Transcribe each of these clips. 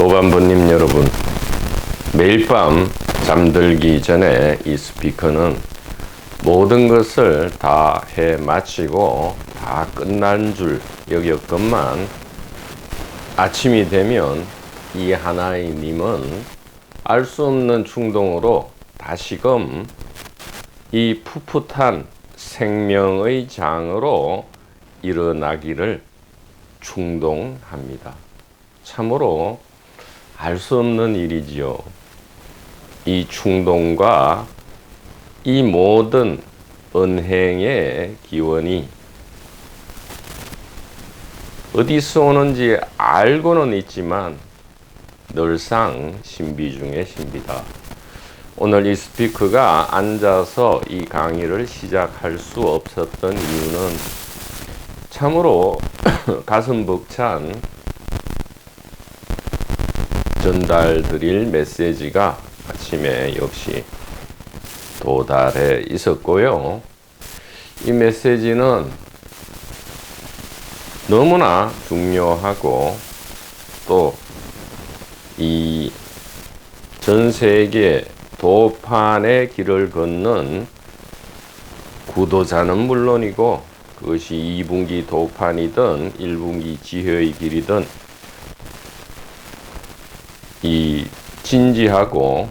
소반부님 여러분, 매일 밤 잠들기 전에 이 스피커는 모든 것을 다 해 마치고 다 끝난 줄 여겼건만 아침이 되면 이 하나이님은 알 수 없는 충동으로 다시금 이 풋풋한 생명의 장으로 일어나기를 충동합니다. 참으로 알 수 없는 일이지요. 이 충동과 이 모든 은행의 기원이 어디서 오는지 알고는 있지만 늘상 신비 중에 신비다. 오늘 이 스피커가 앉아서 이 강의를 시작할 수 없었던 이유는 참으로 가슴 벅찬 전달드릴 메시지가 아침에 역시 도달해 있었고요. 이 메시지는 너무나 중요하고 또 이 전 세계 도판의 길을 걷는 구도자는 물론이고 그것이 2분기 도판이든 1분기 지혜의 길이든 이 진지하고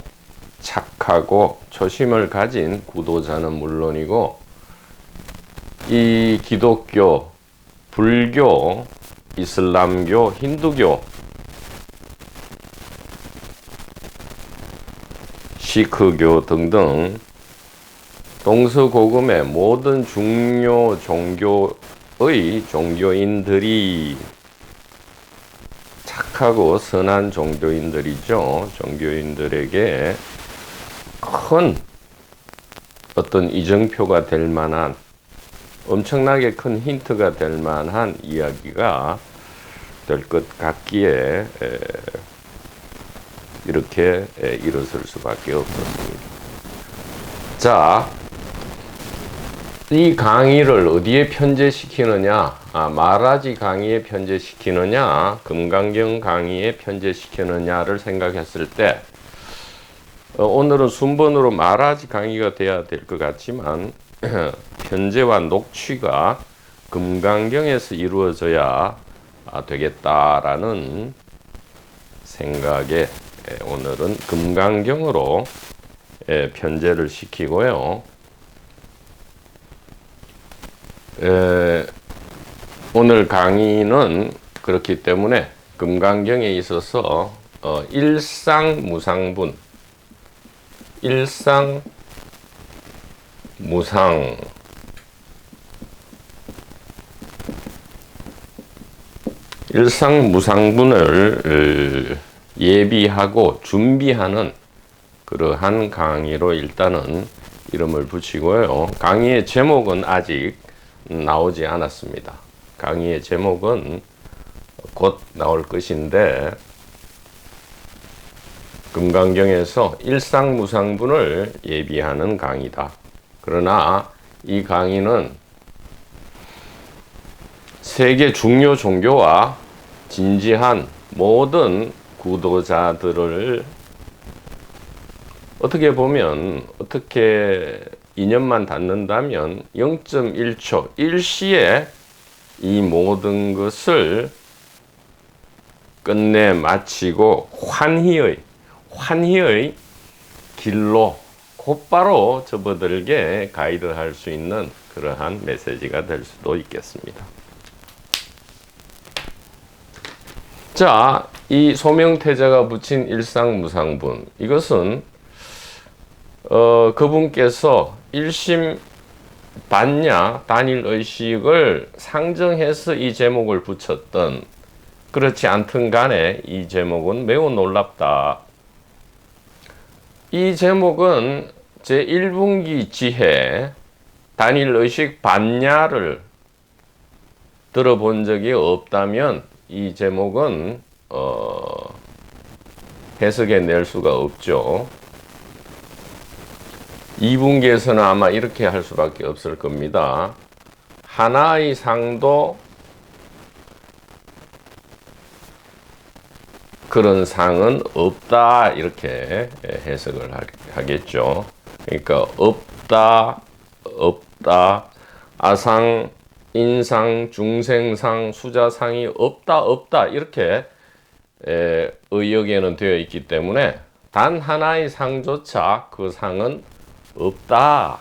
착하고 초심을 가진 구도자는 물론이고 이 기독교, 불교, 이슬람교, 힌두교, 시크교 등등 동서고금의 모든 중요 종교의 종교인들이 착하고 선한 종교인들이죠. 종교인들에게 큰 어떤 이정표가 될 만한 엄청나게 큰 힌트가 될 만한 이야기가 될 것 같기에 이렇게 일어설 수밖에 없었습니다. 자, 이 강의를 어디에 편제시키느냐? 마라지 강의에 편제시키느냐? 금강경 강의에 편제시키느냐를 생각했을 때 오늘은 순번으로 마라지 강의가 돼야 될 것 같지만 편제와 녹취가 금강경에서 이루어져야 되겠다라는 생각에 오늘은 금강경으로 편제를 시키고요. 오늘 강의는 그렇기 때문에 금강경에 있어서 일상무상분, 일상무상분을 예비하고 준비하는 그러한 강의로 일단은 이름을 붙이고요. 강의의 제목은 아직 나오지 않았습니다. 강의의 제목은 곧 나올 것인데 금강경에서 일상무상분을 예비하는 강의다. 그러나 이 강의는 세계 중요 종교와 진지한 모든 구도자들을 어떻게 보면 어떻게 인연만 닿는다면 0.1초, 일시에 이 모든 것을 끝내 마치고 환희의 길로 곧바로 접어들게 가이드할 수 있는 그러한 메시지가 될 수도 있겠습니다. 자, 이 소명태자가 붙인 일상무상분, 이것은 그분께서 일심 반야 단일의식을 상정해서 이 제목을 붙였던, 그렇지 않든 간에 이 제목은 매우 놀랍다. 이 제목은 제1분기 지혜 단일의식 반야를 들어본 적이 없다면 이 제목은 해석해 낼 수가 없죠. 2분기에서는 아마 이렇게 할 수밖에 없을 겁니다. 하나의 상도 그런 상은 없다 이렇게 해석을 하겠죠. 그러니까 없다 아상, 인상, 중생상, 수자상이 없다 이렇게 의역에는 되어 있기 때문에 단 하나의 상조차 그 상은 없다.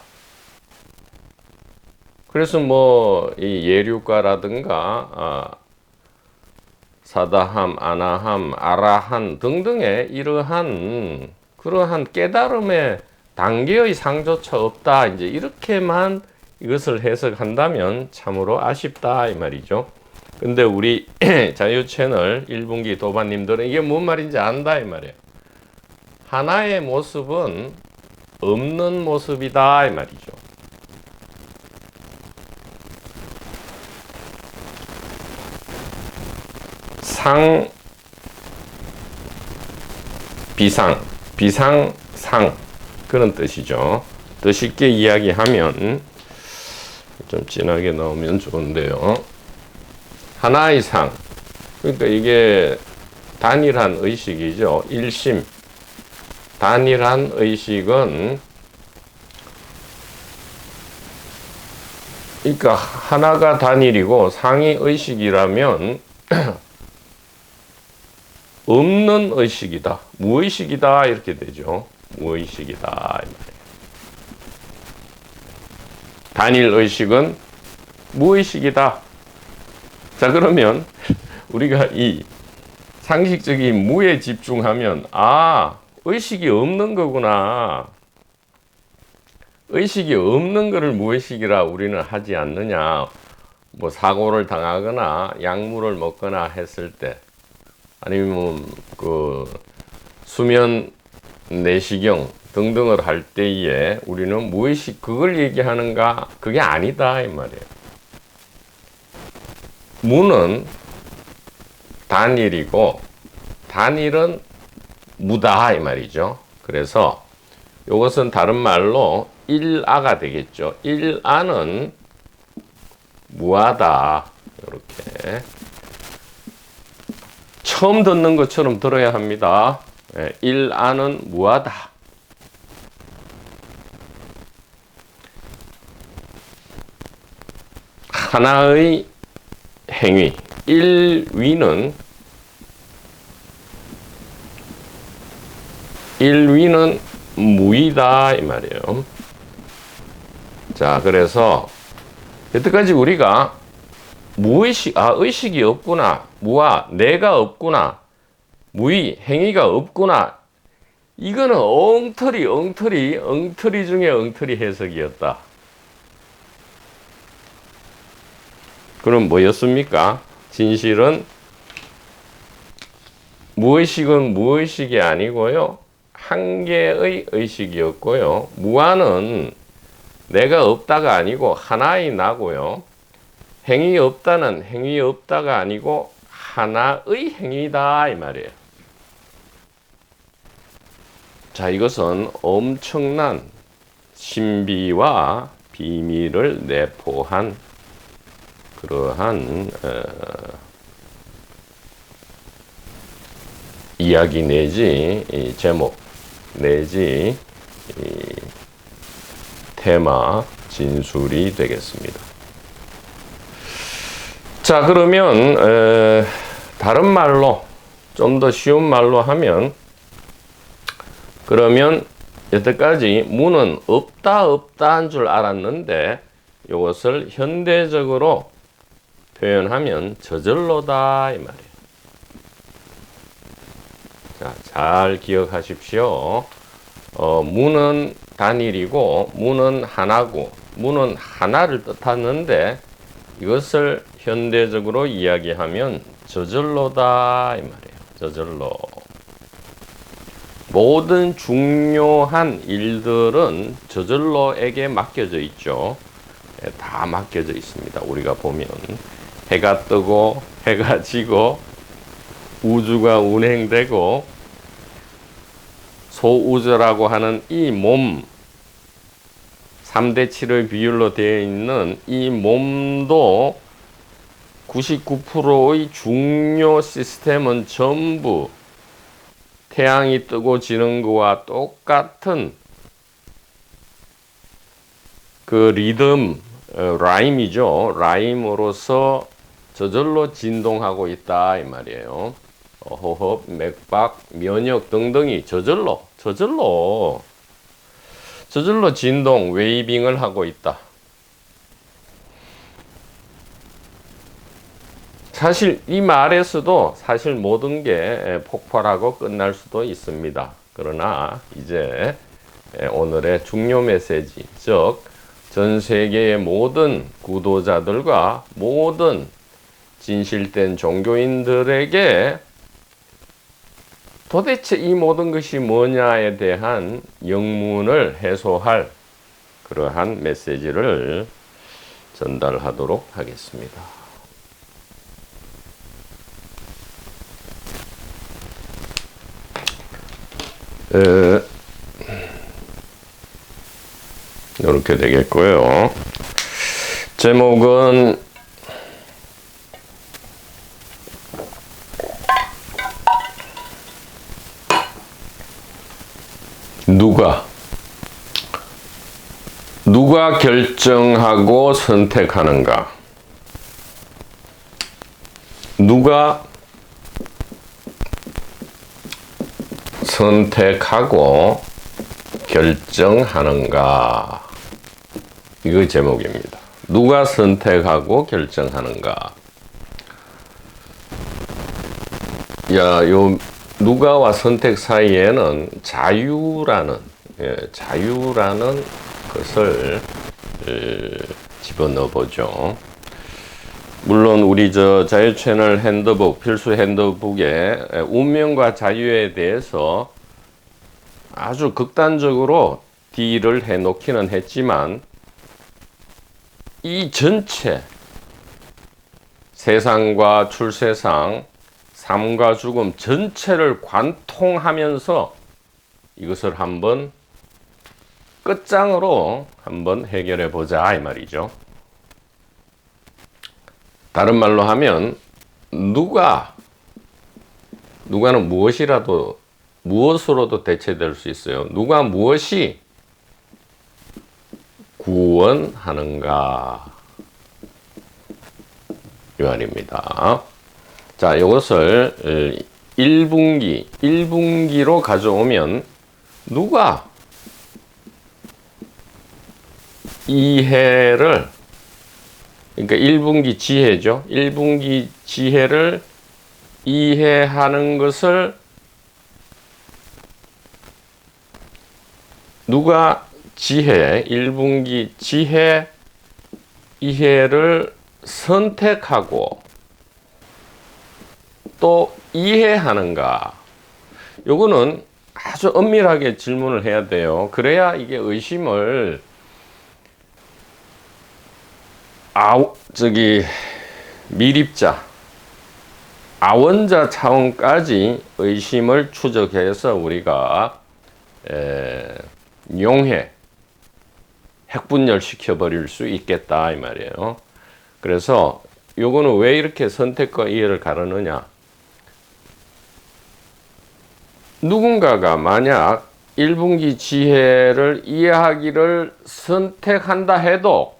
그래서 뭐 이 예류가라든가 사다함, 아나함, 아라한 등등의 이러한 그러한 깨달음의 단계의 상조차 없다. 이제 이렇게만 이것을 해석한다면 참으로 아쉽다 이 말이죠. 근데 우리 자유 채널 1분기 도반님들은 이게 뭔 말인지 안다 이 말이에요. 하나의 모습은 없는 모습이다 이 말이죠. 상, 비상, 상 그런 뜻이죠. 더 쉽게 이야기하면 좀 진하게 나오면 좋은데요. 하나의 상, 그러니까 이게 단일한 의식이죠. 일심, 단일한 의식은 그러니까 하나가 단일이고 상이 의식이라면 없는 의식이다, 무의식이다 이렇게 되죠. 무의식이다. 단일 의식은 무의식이다. 자, 그러면 우리가 이 상식적인 무에 집중하면 의식이 없는 거구나. 의식이 없는 거를 무의식이라 우리는 하지 않느냐. 뭐 사고를 당하거나 약물을 먹거나 했을 때, 아니면 그 수면 내시경 등등을 할 때에 우리는 무의식 그걸 얘기하는가? 그게 아니다 이 말이에요. 무는 단일이고 단일은 무다 이 말이죠. 그래서 이것은 다른 말로 일아가 되겠죠. 일아는 무하다. 이렇게 처음 듣는 것처럼 들어야 합니다. 일아는 무하다. 하나의 행위, 일위는 무이다 이 말이에요. 자, 그래서 여태까지 우리가 무의식, 의식이 없구나, 무아, 내가 없구나, 무의, 행위가 없구나, 이거는 엉터리 중에 엉터리 해석이었다. 그럼 뭐였습니까? 진실은 무의식은 무의식이 아니고요, 한 개의 의식이었고요, 무아는 내가 없다가 아니고 하나의 나고요, 행위 없다는 행위 없다가 아니고 하나의 행위다 이 말이에요. 자, 이것은 엄청난 신비와 비밀을 내포한 그러한 이야기 내지 제목 내지 테마 진술이 되겠습니다. 자, 그러면 다른 말로 좀 더 쉬운 말로 하면, 그러면 여태까지 무는 없다 한 줄 알았는데 이것을 현대적으로 표현하면 저절로다 이 말이에요. 자, 잘 기억하십시오. 무는 단일이고 무는 하나고 무는 하나를 뜻하는데 이것을 현대적으로 이야기하면 저절로다 이 말이에요. 저절로. 모든 중요한 일들은 저절로에게 맡겨져 있죠. 다 맡겨져 있습니다. 우리가 보면 해가 뜨고 해가 지고 우주가 운행되고 소우주라고 하는 이 몸 3대 7의 비율로 되어 있는 이 몸도 99%의 중요 시스템은 전부 태양이 뜨고 지는 거와 똑같은 그 리듬, 라임이죠. 라임으로서 저절로 진동하고 있다 이 말이에요. 호흡, 맥박, 면역 등등이 저절로 진동, 웨이빙을 하고 있다. 사실 이 말에서도 사실 모든 게 폭발하고 끝날 수도 있습니다. 그러나 이제 오늘의 중요 메시지, 즉 전 세계의 모든 구도자들과 모든 진실된 종교인들에게 도대체 이 모든 것이 뭐냐에 대한 영문을 해소할 그러한 메시지를 전달하도록 하겠습니다. 이렇게 되겠고요. 제목은 누가 결정하고 선택하는가? 누가 선택하고 결정하는가? 이거 제목입니다. 누가 선택하고 결정하는가? 요 누가와 선택 사이에는 자유라는 것을 집어넣어 보죠. 물론 우리 자유 채널 핸드북, 필수 핸드북에 운명과 자유에 대해서 아주 극단적으로 딜을 해놓기는 했지만 이 전체 세상과 출세상, 삶과 죽음 전체를 관통하면서 이것을 한번 끝장으로 한번 해결해 보자 이 말이죠. 다른 말로 하면 누가는 무엇으로도 대체될 수 있어요. 누가 무엇이 구원하는가 이 말입니다. 자, 이것을 1분기로 가져오면 누가 이해를, 그러니까 1분기 지혜죠. 1분기 지혜를 이해하는 것을 누가 1분기 지혜 이해를 선택하고 또 이해하는가? 요거는 아주 엄밀하게 질문을 해야 돼요. 그래야 이게 의심을 미립자, 아원자 차원까지 의심을 추적해서 우리가 핵분열시켜 버릴 수 있겠다 이 말이에요. 그래서 요거는 왜 이렇게 선택과 이해를 가르느냐? 누군가가 만약 1분기 지혜를 이해하기를 선택한다 해도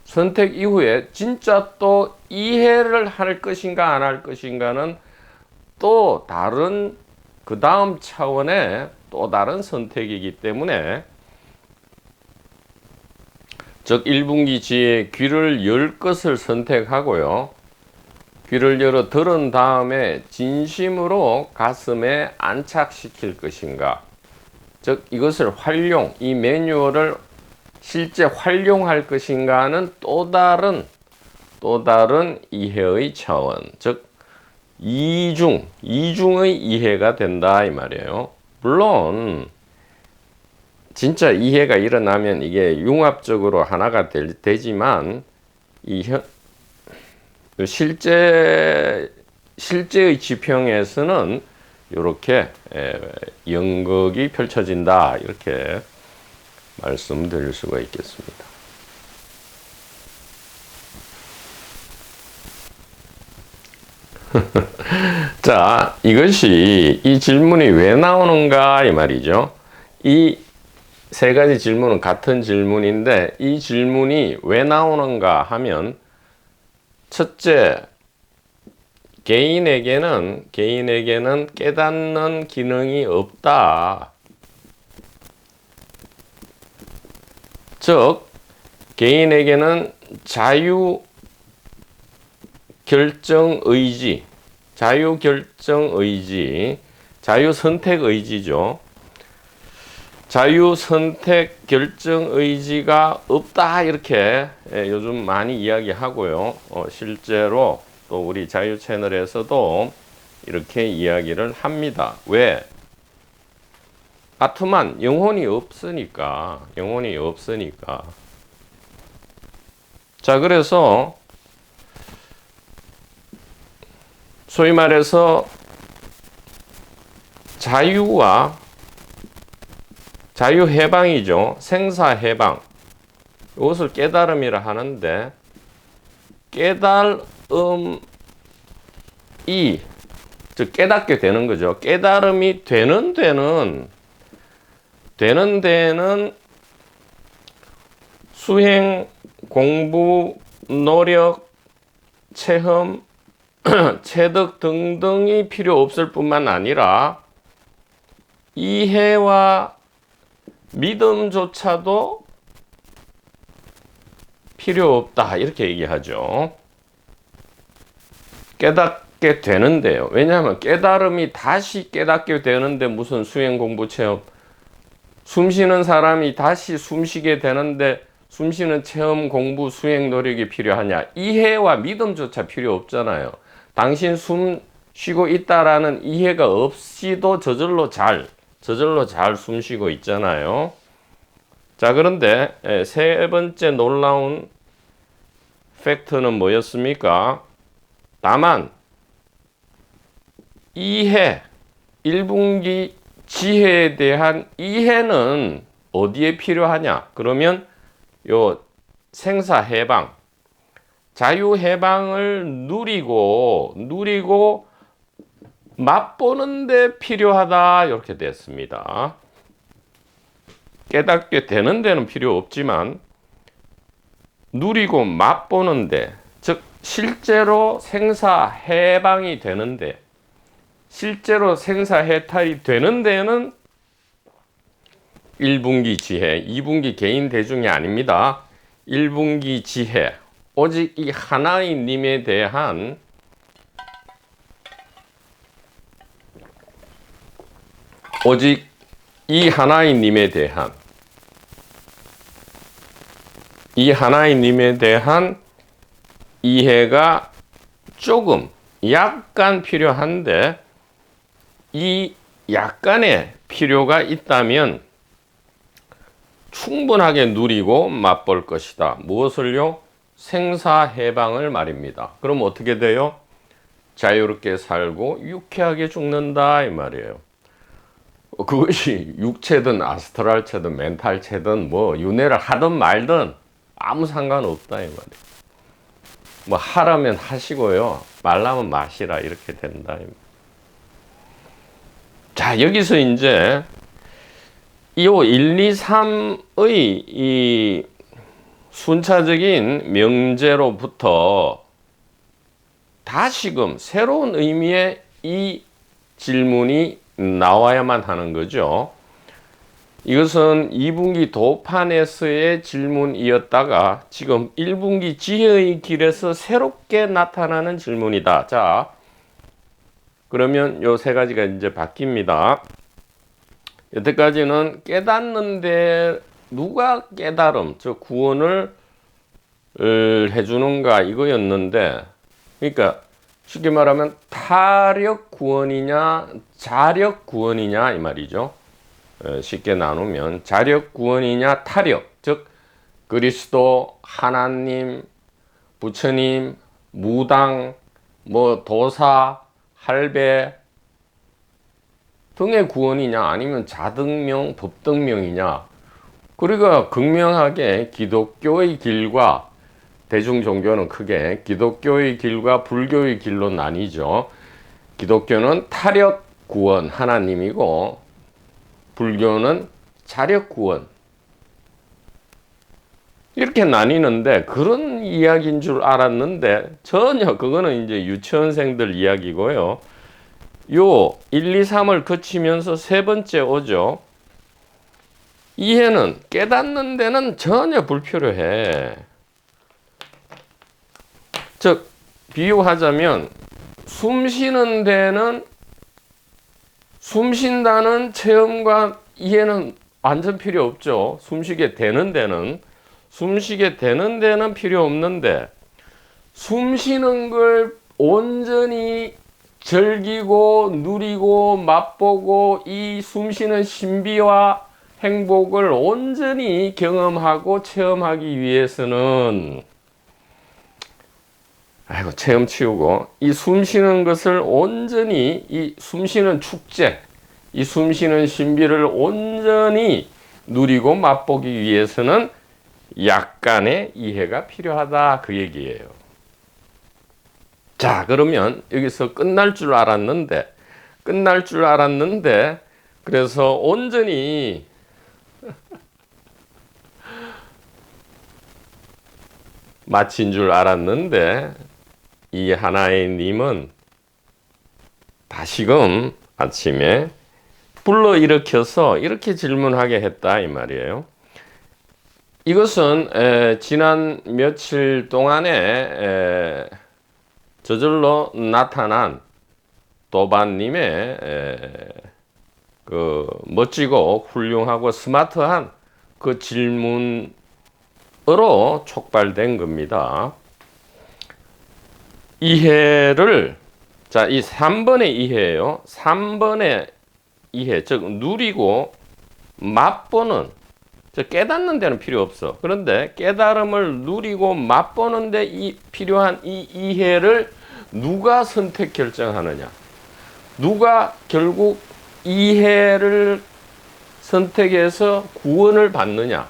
선택 이후에 진짜 또 이해를 할 것인가 안 할 것인가는 또 다른 그 다음 차원의 또 다른 선택이기 때문에, 즉 1분기 지혜 귀를 열 것을 선택하고요. 귀를 열어 들은 다음에 진심으로 가슴에 안착시킬 것인가, 즉 이것을 이 매뉴얼을 실제 활용할 것인가는 또 다른 이해의 차원, 즉 이중의 이해가 된다 이 말이에요. 물론 진짜 이해가 일어나면 이게 융합적으로 하나가 되지만 실제의 지평에서는 이렇게 연극이 펼쳐진다, 이렇게 말씀드릴 수가 있겠습니다. 자, 이것이 이 질문이 왜 나오는가 이 말이죠. 이 세 가지 질문은 같은 질문인데 이 질문이 왜 나오는가 하면 첫째, 개인에게는 깨닫는 기능이 없다. 즉, 개인에게는 자유 결정 의지, 자유 선택 의지죠. 자유 선택 결정 의지가 없다 이렇게 요즘 많이 이야기하고요. 실제로 또 우리 자유 채널에서도 이렇게 이야기를 합니다. 왜? 아트만 영혼이 없으니까. 자, 그래서 소위 말해서 자유해방이죠. 생사해방. 이것을 깨달음이라 하는데, 즉 깨닫게 되는 거죠. 깨달음이 되는 데는 수행, 공부, 노력, 체험, 체득 등등이 필요 없을 뿐만 아니라 이해와 믿음조차도 필요 없다 이렇게 얘기하죠. 깨닫게 되는데요. 왜냐하면 깨달음이 다시 깨닫게 되는데 무슨 수행 공부 체험, 숨쉬는 사람이 다시 숨쉬게 되는데 숨쉬는 체험 공부 수행 노력이 필요하냐? 이해와 믿음조차 필요 없잖아요. 당신 숨 쉬고 있다라는 이해가 없이도 저절로 잘 숨쉬고 있잖아요. 자, 그런데 세 번째 놀라운 팩트는 뭐였습니까? 다만 이해, 1분기 지혜에 대한 이해는 어디에 필요하냐? 그러면 요 생사해방, 자유해방을 누리고 맛보는 데 필요하다 이렇게 됐습니다. 깨닫게 되는 데는 필요 없지만 누리고 맛보는 데, 즉 실제로 생사해방이 되는데, 실제로 생사해탈이 되는 데는 1분기 지혜, 2분기 개인 대중이 아닙니다. 1분기 지혜, 오직 이 하나의 님에 대한 이 하나의 님에 대한 이해가 약간 필요한데, 이 약간의 필요가 있다면 충분하게 누리고 맛볼 것이다. 무엇을요? 생사해방을 말입니다. 그럼 어떻게 돼요? 자유롭게 살고 유쾌하게 죽는다 이 말이에요. 그것이 육체든 아스트랄체든 멘탈체든 뭐 윤회를 하든 말든 아무 상관없다 이 말이에요. 뭐 하라면 하시고요, 말라면 마시라 이렇게 된다. 자, 여기서 이제 이 1, 2, 3의 이 순차적인 명제로부터 다시금 새로운 의미의 이 질문이 나와야만 하는 거죠. 이것은 2분기 도판에서의 질문이었다가 지금 1분기 지혜의 길에서 새롭게 나타나는 질문이다. 자, 그러면 요 세 가지가 이제 바뀝니다. 여태까지는 깨닫는데 누가 깨달음, 즉 구원을 해주는가 이거였는데, 그러니까 쉽게 말하면 타력 구원이냐 자력 구원이냐 이 말이죠. 쉽게 나누면 자력 구원이냐 타력, 즉 그리스도, 하나님, 부처님, 무당, 뭐 도사, 할배 등의 구원이냐 아니면 자등명, 법등명이냐. 그러니까 극명하게 기독교의 길과, 대중종교는 크게 기독교의 길과 불교의 길로 나뉘죠. 기독교는 타력 구원 하나님이고 불교는 자력 구원 이렇게 나뉘는데 그런 이야기인 줄 알았는데 전혀 그거는 이제 유치원생들 이야기고요. 요 1, 2, 3을 거치면서 세 번째 오죠. 이해는 깨닫는 데는 전혀 불필요해. 즉 비유하자면 숨 쉬는 데는 숨 쉰다는 체험과 이해는 완전 필요 없죠. 숨쉬게 되는 데는 필요 없는데 숨 쉬는 걸 온전히 즐기고 누리고 맛보고 이 숨 쉬는 신비와 행복을 온전히 경험하고 체험하기 위해서는 체험 치우고 이 숨 쉬는 것을 온전히 이 숨 쉬는 축제 이 숨 쉬는 신비를 온전히 누리고 맛보기 위해서는 약간의 이해가 필요하다 그 얘기예요. 자, 그러면 여기서 끝날 줄 알았는데 그래서 온전히 마친 줄 알았는데 이 하나의 님은 다시금 아침에 불러일으켜서 이렇게 질문하게 했다 이 말이에요. 이것은 지난 며칠 동안에 저절로 나타난 도반님의 그 멋지고 훌륭하고 스마트한 그 질문으로 촉발된 겁니다. 이해를 자, 이 3번의 이해예요. 3번의 이해, 즉 누리고 맛보는 깨닫는 데는 필요 없어. 그런데 깨달음을 누리고 맛보는 데 필요한 이 이해를 누가 선택 결정하느냐? 누가 결국 이해를 선택해서 구원을 받느냐?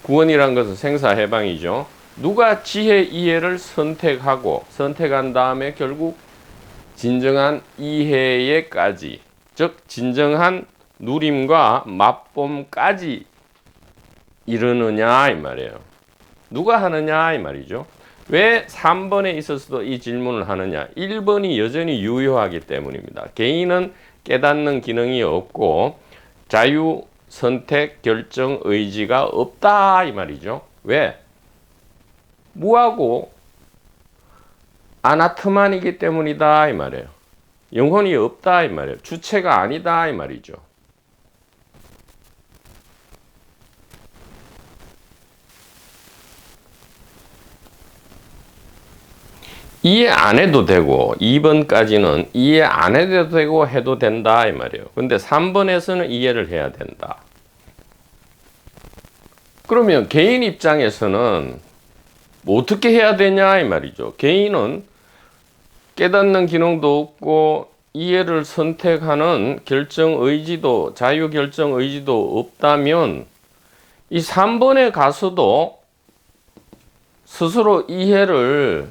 구원이란 것은 생사해방이죠. 누가 지혜 이해를 선택한 다음에 결국 진정한 이해에까지, 즉 진정한 누림과 맛봄까지 이르느냐 이 말이에요. 누가 하느냐 이 말이죠. 왜 3번에 있어서도 이 질문을 하느냐? 1번이 여전히 유효하기 때문입니다. 개인은 깨닫는 기능이 없고 자유 선택 결정 의지가 없다 이 말이죠. 왜? 무하고 아나트만이기 때문이다 이 말이에요. 영혼이 없다 이 말이에요. 주체가 아니다 이 말이죠. 이해 안 해도 되고 2번까지는 이해 안 해도 되고 해도 된다 이 말이에요. 근데 3번에서는 이해를 해야 된다. 그러면 개인 입장에서는 뭐 어떻게 해야 되냐 이 말이죠. 개인은 깨닫는 기능도 없고 이해를 선택하는 결정 의지도 자유 결정 의지도 없다면 이 3번에 가서도 스스로 이해를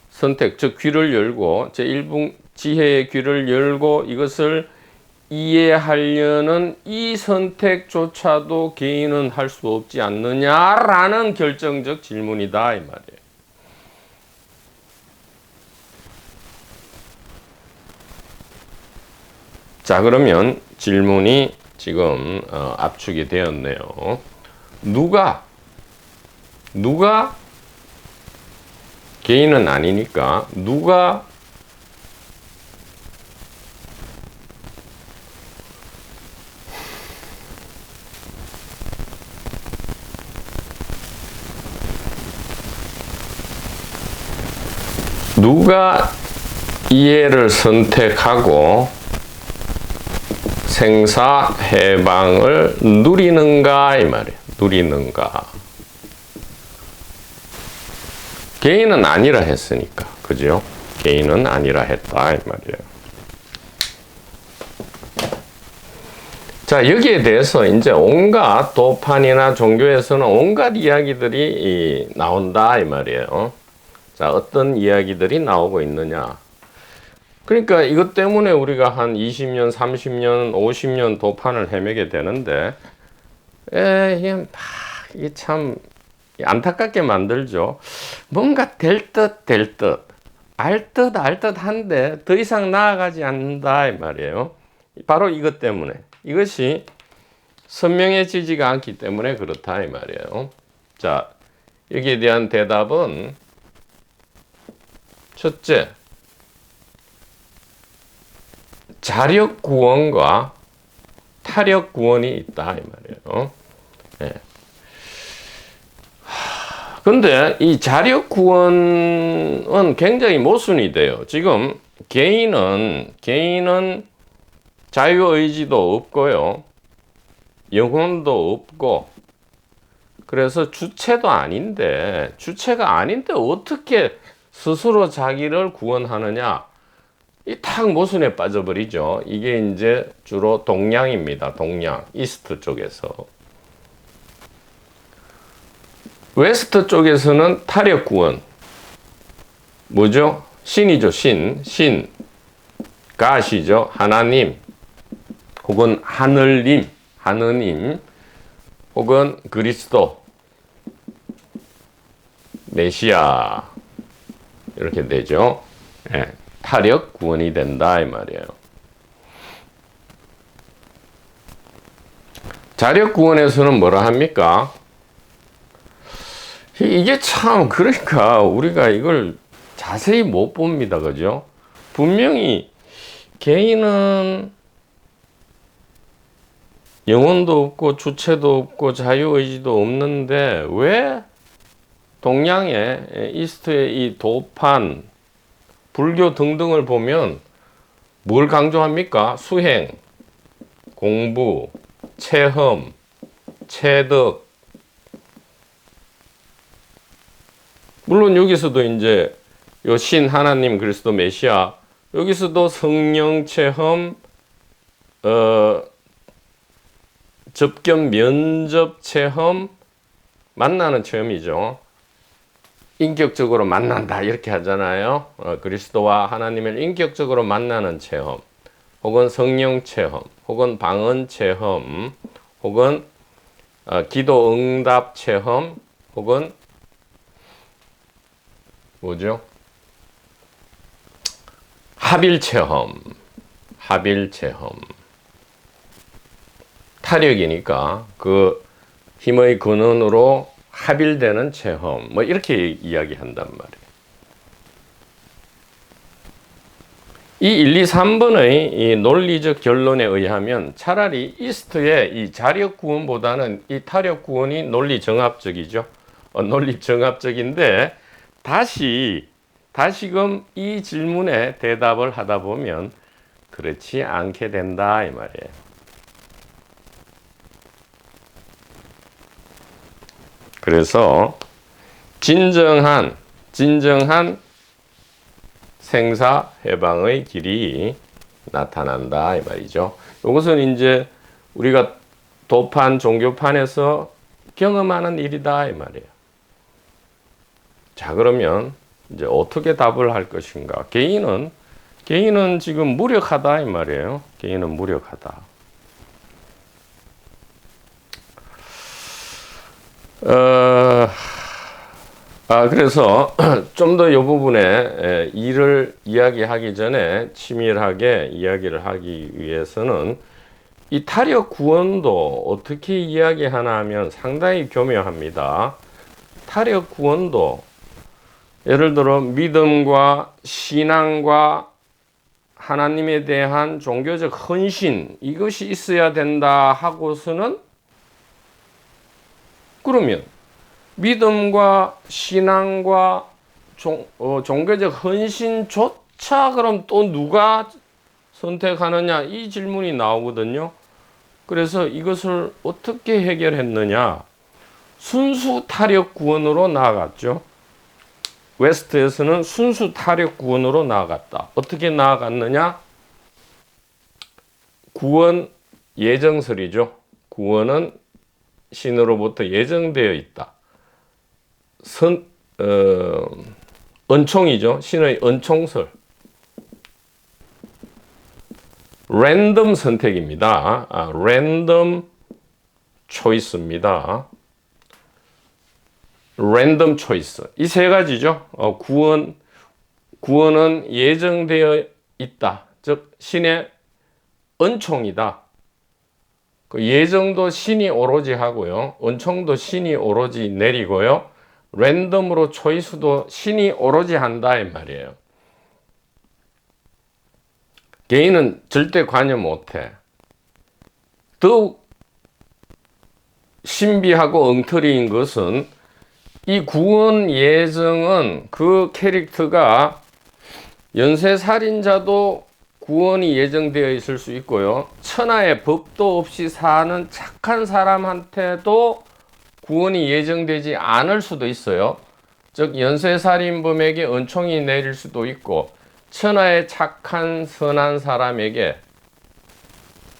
선택, 즉 귀를 열고 제1분 지혜의 귀를 열고 이것을 이해하려는 이 선택조차도 개인은 할 수 없지 않느냐라는 결정적 질문이다 이 말이에요. 자, 그러면 질문이 지금 압축이 되었네요. 누가 개인은 아니니까 누가 이해를 선택하고 생사해방을 누리는가 이 말이에요. 누리는가. 개인은 아니라 했으니까. 그죠? 개인은 아니라 했다 이 말이에요. 자, 여기에 대해서 이제 온갖 도판이나 종교에서는 온갖 이야기들이 나온다 이 말이에요. 자, 어떤 이야기들이 나오고 있느냐. 그러니까 이것 때문에 우리가 한 20년, 30년, 50년 도판을 헤매게 되는데, 이게 참 안타깝게 만들죠. 뭔가 될 듯, 알 듯 한데 더 이상 나아가지 않는다, 이 말이에요. 바로 이것 때문에. 이것이 선명해지지가 않기 때문에 그렇다, 이 말이에요. 자, 여기에 대한 대답은 첫째, 자력 구원과 타력 구원이 있다, 이 말이에요. 네. 근데 이 자력 구원은 굉장히 모순이 돼요. 지금 개인은 자유의지도 없고요. 영혼도 없고, 그래서 주체가 아닌데 어떻게 스스로 자기를 구원하느냐? 이 탁 모순에 빠져버리죠. 이게 이제 주로 동양입니다. 동양, 이스트 쪽에서. 웨스트 쪽에서는 타력 구원. 뭐죠? 신이죠, 신. 가시죠, 하나님. 혹은 하느님, 혹은 그리스도, 메시아. 이렇게 되죠. 예, 타력 구원이 된다, 이 말이에요. 자력 구원에서는 뭐라 합니까? 이게 참, 그러니까 우리가 이걸 자세히 못 봅니다. 그죠? 분명히 개인은 영혼도 없고 주체도 없고 자유의지도 없는데 왜 동양의 이스트의 이 도판, 불교 등등을 보면 뭘 강조합니까? 수행, 공부, 체험, 체득. 물론 여기서도 이제 요 신, 하나님, 그리스도, 메시아, 여기서도 성령 체험, 접견 면접 체험, 만나는 체험이죠. 인격적으로 만난다 이렇게 하잖아요. 그리스도와 하나님을 인격적으로 만나는 체험, 혹은 성령 체험, 혹은 방언 체험, 혹은 기도 응답 체험, 혹은 뭐죠? 합일 체험. 타력이니까 그 힘의 근원으로 합일되는 체험. 뭐 이렇게 이야기한단 말이에요. 이 1, 2, 3번의 이 논리적 결론에 의하면 차라리 이스트의 이 자력 구원보다는 이 타력 구원이 논리 정합적이죠. 논리 정합적인데 다시금 이 질문에 대답을 하다 보면 그렇지 않게 된다, 이 말이에요. 그래서 진정한 생사 해방의 길이 나타난다, 이 말이죠. 이것은 이제 우리가 도판, 종교판에서 경험하는 일이다, 이 말이에요. 자, 그러면 이제 어떻게 답을 할 것인가? 개인은 지금 무력하다, 이 말이에요. 개인은 무력하다. 그래서 좀 더 이 부분에 일을 이야기하기 전에 치밀하게 이야기를 하기 위해서는 이 타력 구원도 어떻게 이야기하나 하면 상당히 교묘합니다. 타력 구원도 예를 들어 믿음과 신앙과 하나님에 대한 종교적 헌신, 이것이 있어야 된다 하고서는, 그러면 믿음과 신앙과 종교적 헌신조차 그럼 또 누가 선택하느냐, 이 질문이 나오거든요. 그래서 이것을 어떻게 해결했느냐? 순수 타력 구원으로 나아갔죠. 웨스트에서는 순수 타력 구원으로 나아갔다. 어떻게 나아갔느냐? 구원 예정설이죠. 구원은 신으로부터 예정되어 있다. 은총이죠. 신의 은총설. 랜덤 선택입니다. 랜덤 초이스입니다. 랜덤 초이스. 이 세 가지죠. 구원은 예정되어 있다. 즉 신의 은총이다. 그 예정도 신이 오로지 하고요. 은총도 신이 오로지 내리고요. 랜덤으로 초이스도 신이 오로지 한다 이 말이에요. 개인은 절대 관여 못해. 더욱 신비하고 엉터리인 것은 이 구원 예정은 그 캐릭터가 연쇄살인자도 구원이 예정되어 있을 수 있고요. 천하의 법도 없이 사는 착한 사람한테도 구원이 예정되지 않을 수도 있어요. 즉 연쇄살인범에게 은총이 내릴 수도 있고 천하의 착한 선한 사람에게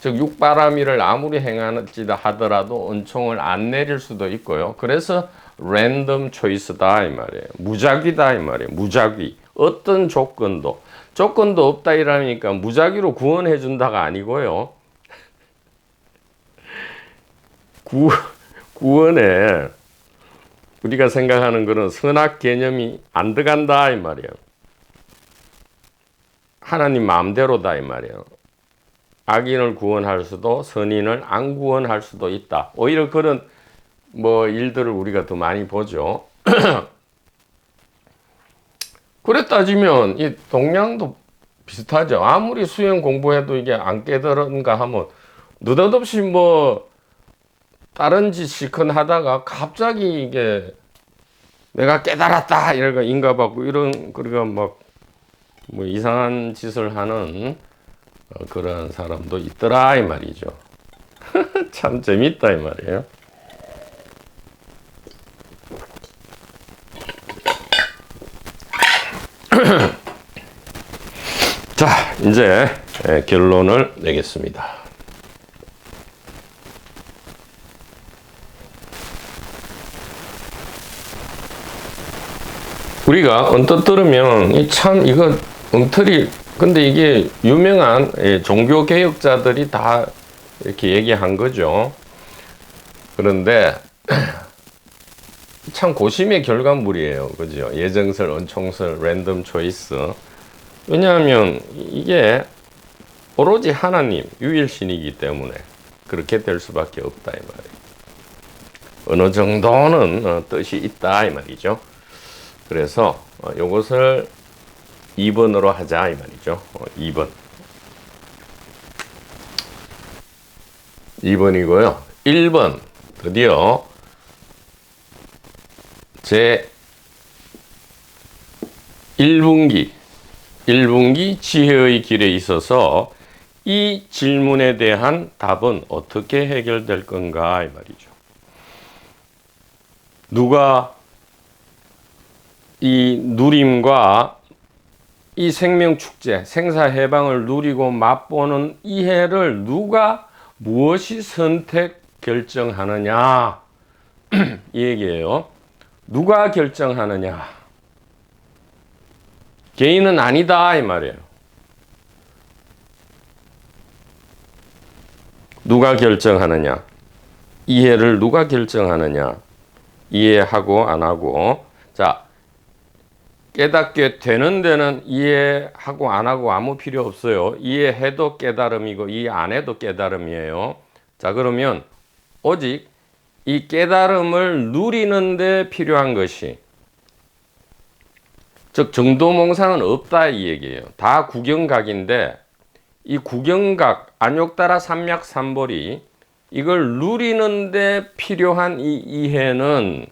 즉 육바라밀을 아무리 행하지다 하더라도 은총을 안 내릴 수도 있고요. 그래서 랜덤 초이스다 이 말이에요. 무작위다 이 말이에요. 무작위. 어떤 조건도 없다 이러니까 무작위로 구원해 준다가 아니고요. 구원에 우리가 생각하는 그런 선악 개념이 안 들어간다 이 말이에요. 하나님 마음대로다 이 말이에요. 악인을 구원할 수도 선인을 안 구원할 수도 있다. 오히려 그런 일들을 우리가 더 많이 보죠. 그래 따지면 이 동양도 비슷하죠. 아무리 수영 공부해도 이게 안 깨달은가 하면 느닷없이 다른 짓 실컷 하다가 갑자기 이게 내가 깨달았다 이러니까 인가받고 이런 그러니까 이상한 짓을 하는 그런 사람도 있더라 이 말이죠. 참 재밌다 이 말이에요. 자, 이제 결론을 내겠습니다. 우리가 언뜻 들으면 이거 엉터리, 근데 이게 유명한 종교 개혁자들이 다 이렇게 얘기한 거죠. 그런데 참 고심의 결과물이에요. 그죠? 예정설, 은총설, 랜덤 초이스. 왜냐하면 이게 오로지 하나님, 유일신이기 때문에 그렇게 될 수밖에 없다 이 말이에요. 어느 정도는 뜻이 있다 이 말이죠. 그래서 이것을 2번으로 하자 이 말이죠. 2번이고요. 1번 드디어 제 1분기 지혜의 길에 있어서 이 질문에 대한 답은 어떻게 해결될 건가 이 말이죠. 누가 이 누림과 이 생명축제, 생사해방을 누리고 맛보는 이해를 누가 무엇이 선택 결정하느냐 이 얘기예요. 누가 결정하느냐. 개인은 아니다 이 말이에요. 누가 결정하느냐. 이해를 누가 결정하느냐. 이해하고 안 하고. 자, 깨닫게 되는 데는 이해하고 안 하고 아무 필요 없어요. 이해해도 깨달음이고 이해 안 해도 깨달음이에요. 자, 그러면 오직 이 깨달음을 누리는 데 필요한 것이, 즉 정도몽상은 없다 이 얘기예요. 다 구경각인데 이 구경각 안욕따라 삼약삼벌이 이걸 누리는 데 필요한 이 이해는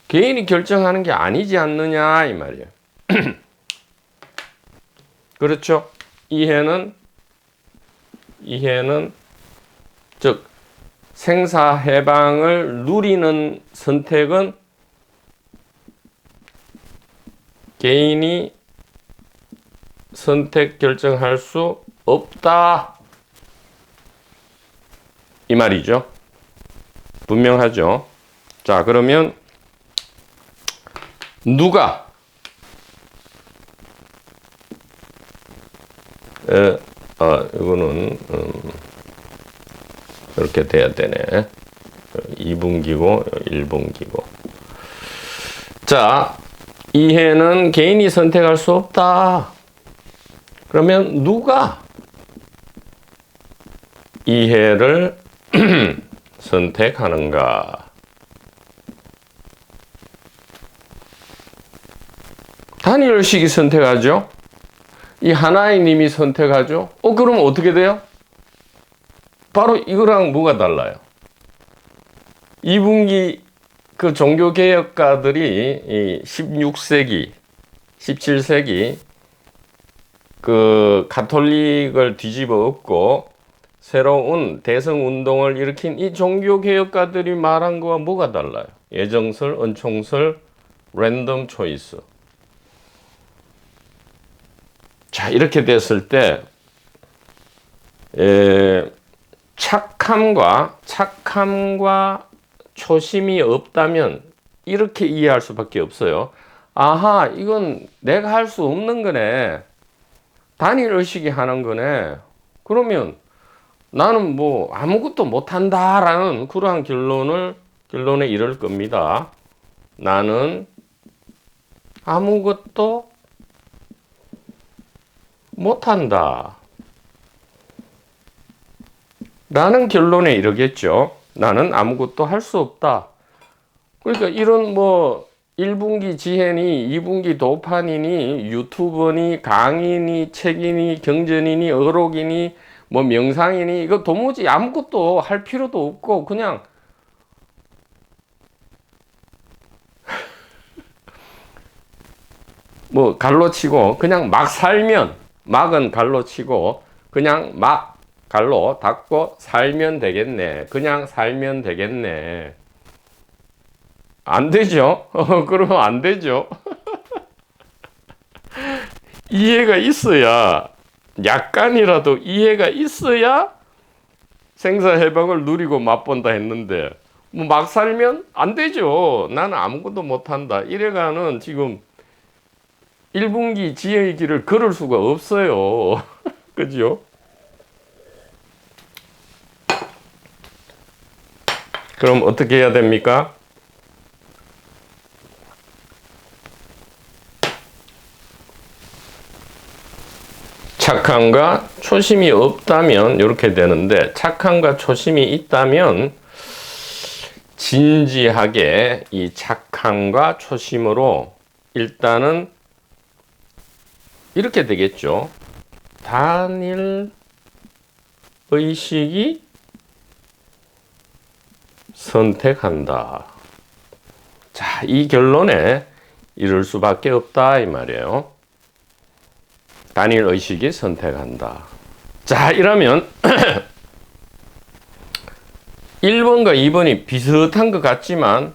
개인이 결정하는 게 아니지 않느냐 이 말이에요. 그렇죠? 이해는 즉 생사해방을 누리는 선택은 개인이 선택 결정할 수 없다 이 말이죠. 분명하죠? 자, 그러면 누가 이거는 이렇게 돼야 되네. 2분기고 1분기고. 자, 이해는 개인이 선택할 수 없다. 그러면 누가 이해를 선택하는가? 단일의식이 선택하죠. 이 하나의 님이 선택하죠. 그럼 어떻게 돼요? 바로 이거랑 뭐가 달라요? 2분기 그 종교개혁가들이 이 16세기, 17세기 그 가톨릭을 뒤집어 엎고 새로운 대성운동을 일으킨 이 종교개혁가들이 말한 거와 뭐가 달라요? 예정설, 은총설, 랜덤 초이스. 자, 이렇게 됐을 때 착함과 초심이 없다면 이렇게 이해할 수밖에 없어요. 아하, 이건 내가 할 수 없는 거네. 단일의식이 하는 거네. 그러면 나는 뭐 아무것도 못한다라는 그러한 결론에 이를 겁니다. 나는 아무것도 못한다 라는 결론에 이르겠죠. 나는 아무것도 할 수 없다. 그러니까 이런 뭐 1분기 지혜니 2분기 도판이니 유튜버니 강의니 책이니 경전이니 어록이니 뭐 명상이니 이거 도무지 아무것도 할 필요도 없고 그냥 뭐 갈로 치고 그냥 막 살면, 막은 갈로 치고 그냥 막 갈로 닫고 살면 되겠네. 그냥 살면 되겠네. 안 되죠? 그러면 안 되죠. 이해가 있어야, 약간이라도 이해가 있어야 생사해방을 누리고 맛본다 했는데 뭐 막 살면 안 되죠. 나는 아무것도 못한다. 이래가는 지금 1분기 지혜의 길을 걸을 수가 없어요. 그죠? 그럼 어떻게 해야 됩니까? 착함과 초심이 없다면 이렇게 되는데, 착함과 초심이 있다면 진지하게 이 착함과 초심으로 일단은 이렇게 되겠죠. 단일 의식이 선택한다. 자, 이 결론에 이를 수밖에 없다 이 말이에요. 단일 의식이 선택한다. 자, 이러면 1번과 2번이 비슷한 것 같지만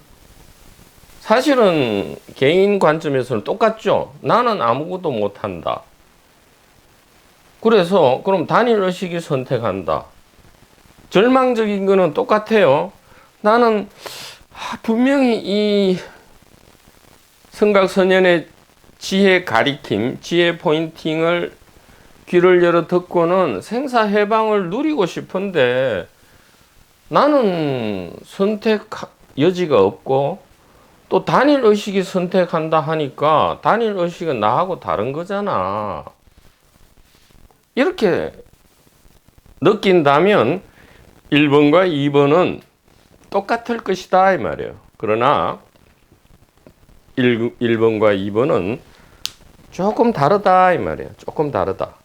사실은 개인 관점에서는 똑같죠. 나는 아무것도 못한다. 그래서 그럼 단일 의식이 선택한다. 절망적인 거는 똑같아요. 나는 분명히 이 성각선연의 지혜 가리킴, 지혜 포인팅을 귀를 열어 듣고는 생사해방을 누리고 싶은데 나는 선택 여지가 없고 또 단일 의식이 선택한다 하니까 단일 의식은 나하고 다른 거잖아. 이렇게 느낀다면 1번과 2번은 똑같을 것이다 이 말이에요. 그러나 1번과 2번은 조금 다르다 이 말이에요. 조금 다르다.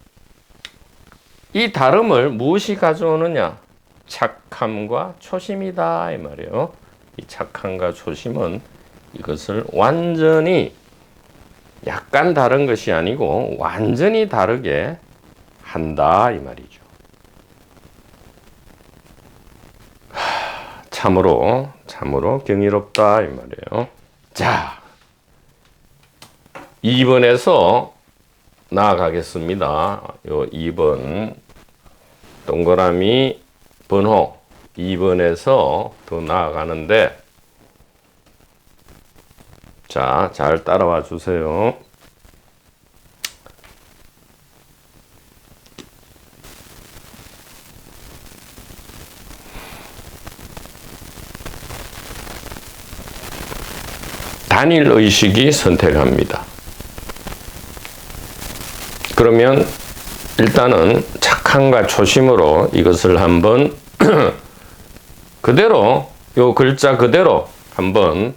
이 다름을 무엇이 가져오느냐? 착함과 초심이다 이 말이에요. 이 착함과 초심은 이것을 완전히 약간 다른 것이 아니고 완전히 다르게 한다 이 말이죠. 참으로 경이롭다 이 말이에요. 자, 2번에서 나아가겠습니다. 요 2번 동그라미 번호 2번에서 더 나아가는데, 자, 잘 따라와 주세요. 단일 의식이 선택합니다. 그러면 일단은 착함과 초심으로 이것을 한번 그대로 요 글자 그대로 한번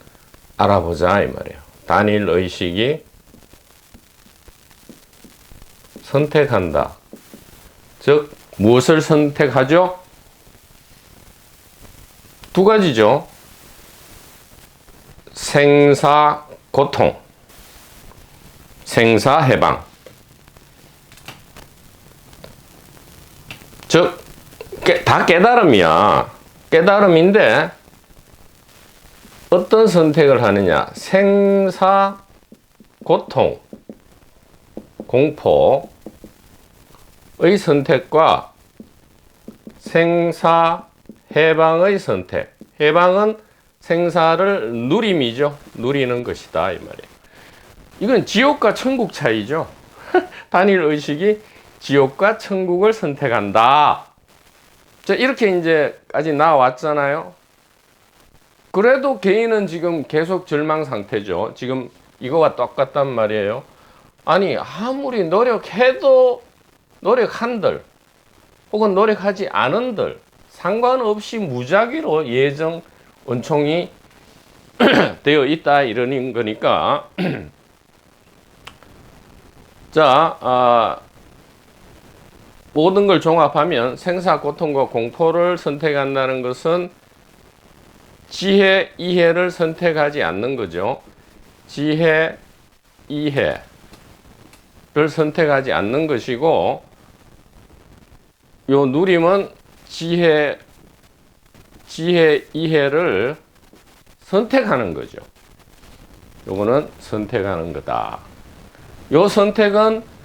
알아보자 이 말이에요. 단일 의식이 선택한다. 즉 무엇을 선택하죠? 두 가지죠. 생사 고통, 생사 해방. 즉 다 깨달음이야. 깨달음인데 어떤 선택을 하느냐? 생사 고통, 공포의 선택과 생사 해방의 선택. 해방은 생사를 누림이죠. 누리는 것이다 이 말이에요. 이건 지옥과 천국 차이죠. 단일 의식이 지옥과 천국을 선택한다. 자, 이렇게 이제까지 나왔잖아요. 그래도 개인은 지금 계속 절망 상태죠. 지금 이거와 똑같단 말이에요. 아니, 아무리 노력해도 노력한들 혹은 노력하지 않은들 상관없이 무작위로 예정 은총이 되어 있다 이러는 거니까 자, 모든 걸 종합하면 생사 고통과 공포를 선택한다는 것은 지혜 이해를 선택하지 않는 거죠. 지혜 이해를 선택하지 않는 것이고 요 누림은 지혜 이해를 선택하는 거죠. 요거는 선택하는 거다. 요 선택은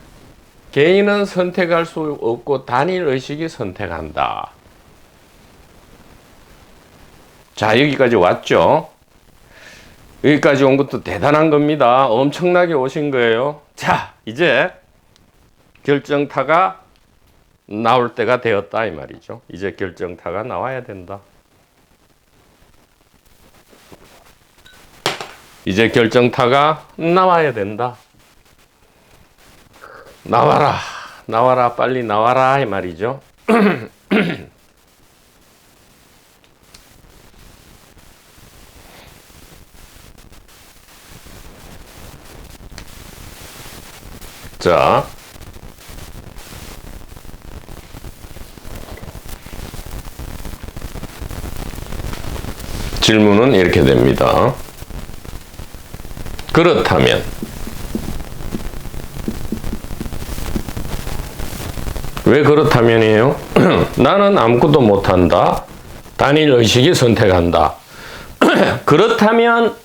개인은 선택할 수 없고 단일 의식이 선택한다. 자, 여기까지 왔죠? 여기까지 온 것도 대단한 겁니다. 엄청나게 오신 거예요. 자, 이제 결정타가 나올 때가 되었다 이 말이죠. 이제 결정타가 나와야 된다. 이제 결정타가 나와야 된다. 나와라, 나와라, 빨리 나와라 이 말이죠. 자, 질문은 이렇게 됩니다. 그렇다면 왜 그렇다면이에요? 나는 아무것도 못한다. 단일 의식이 선택한다. 그렇다면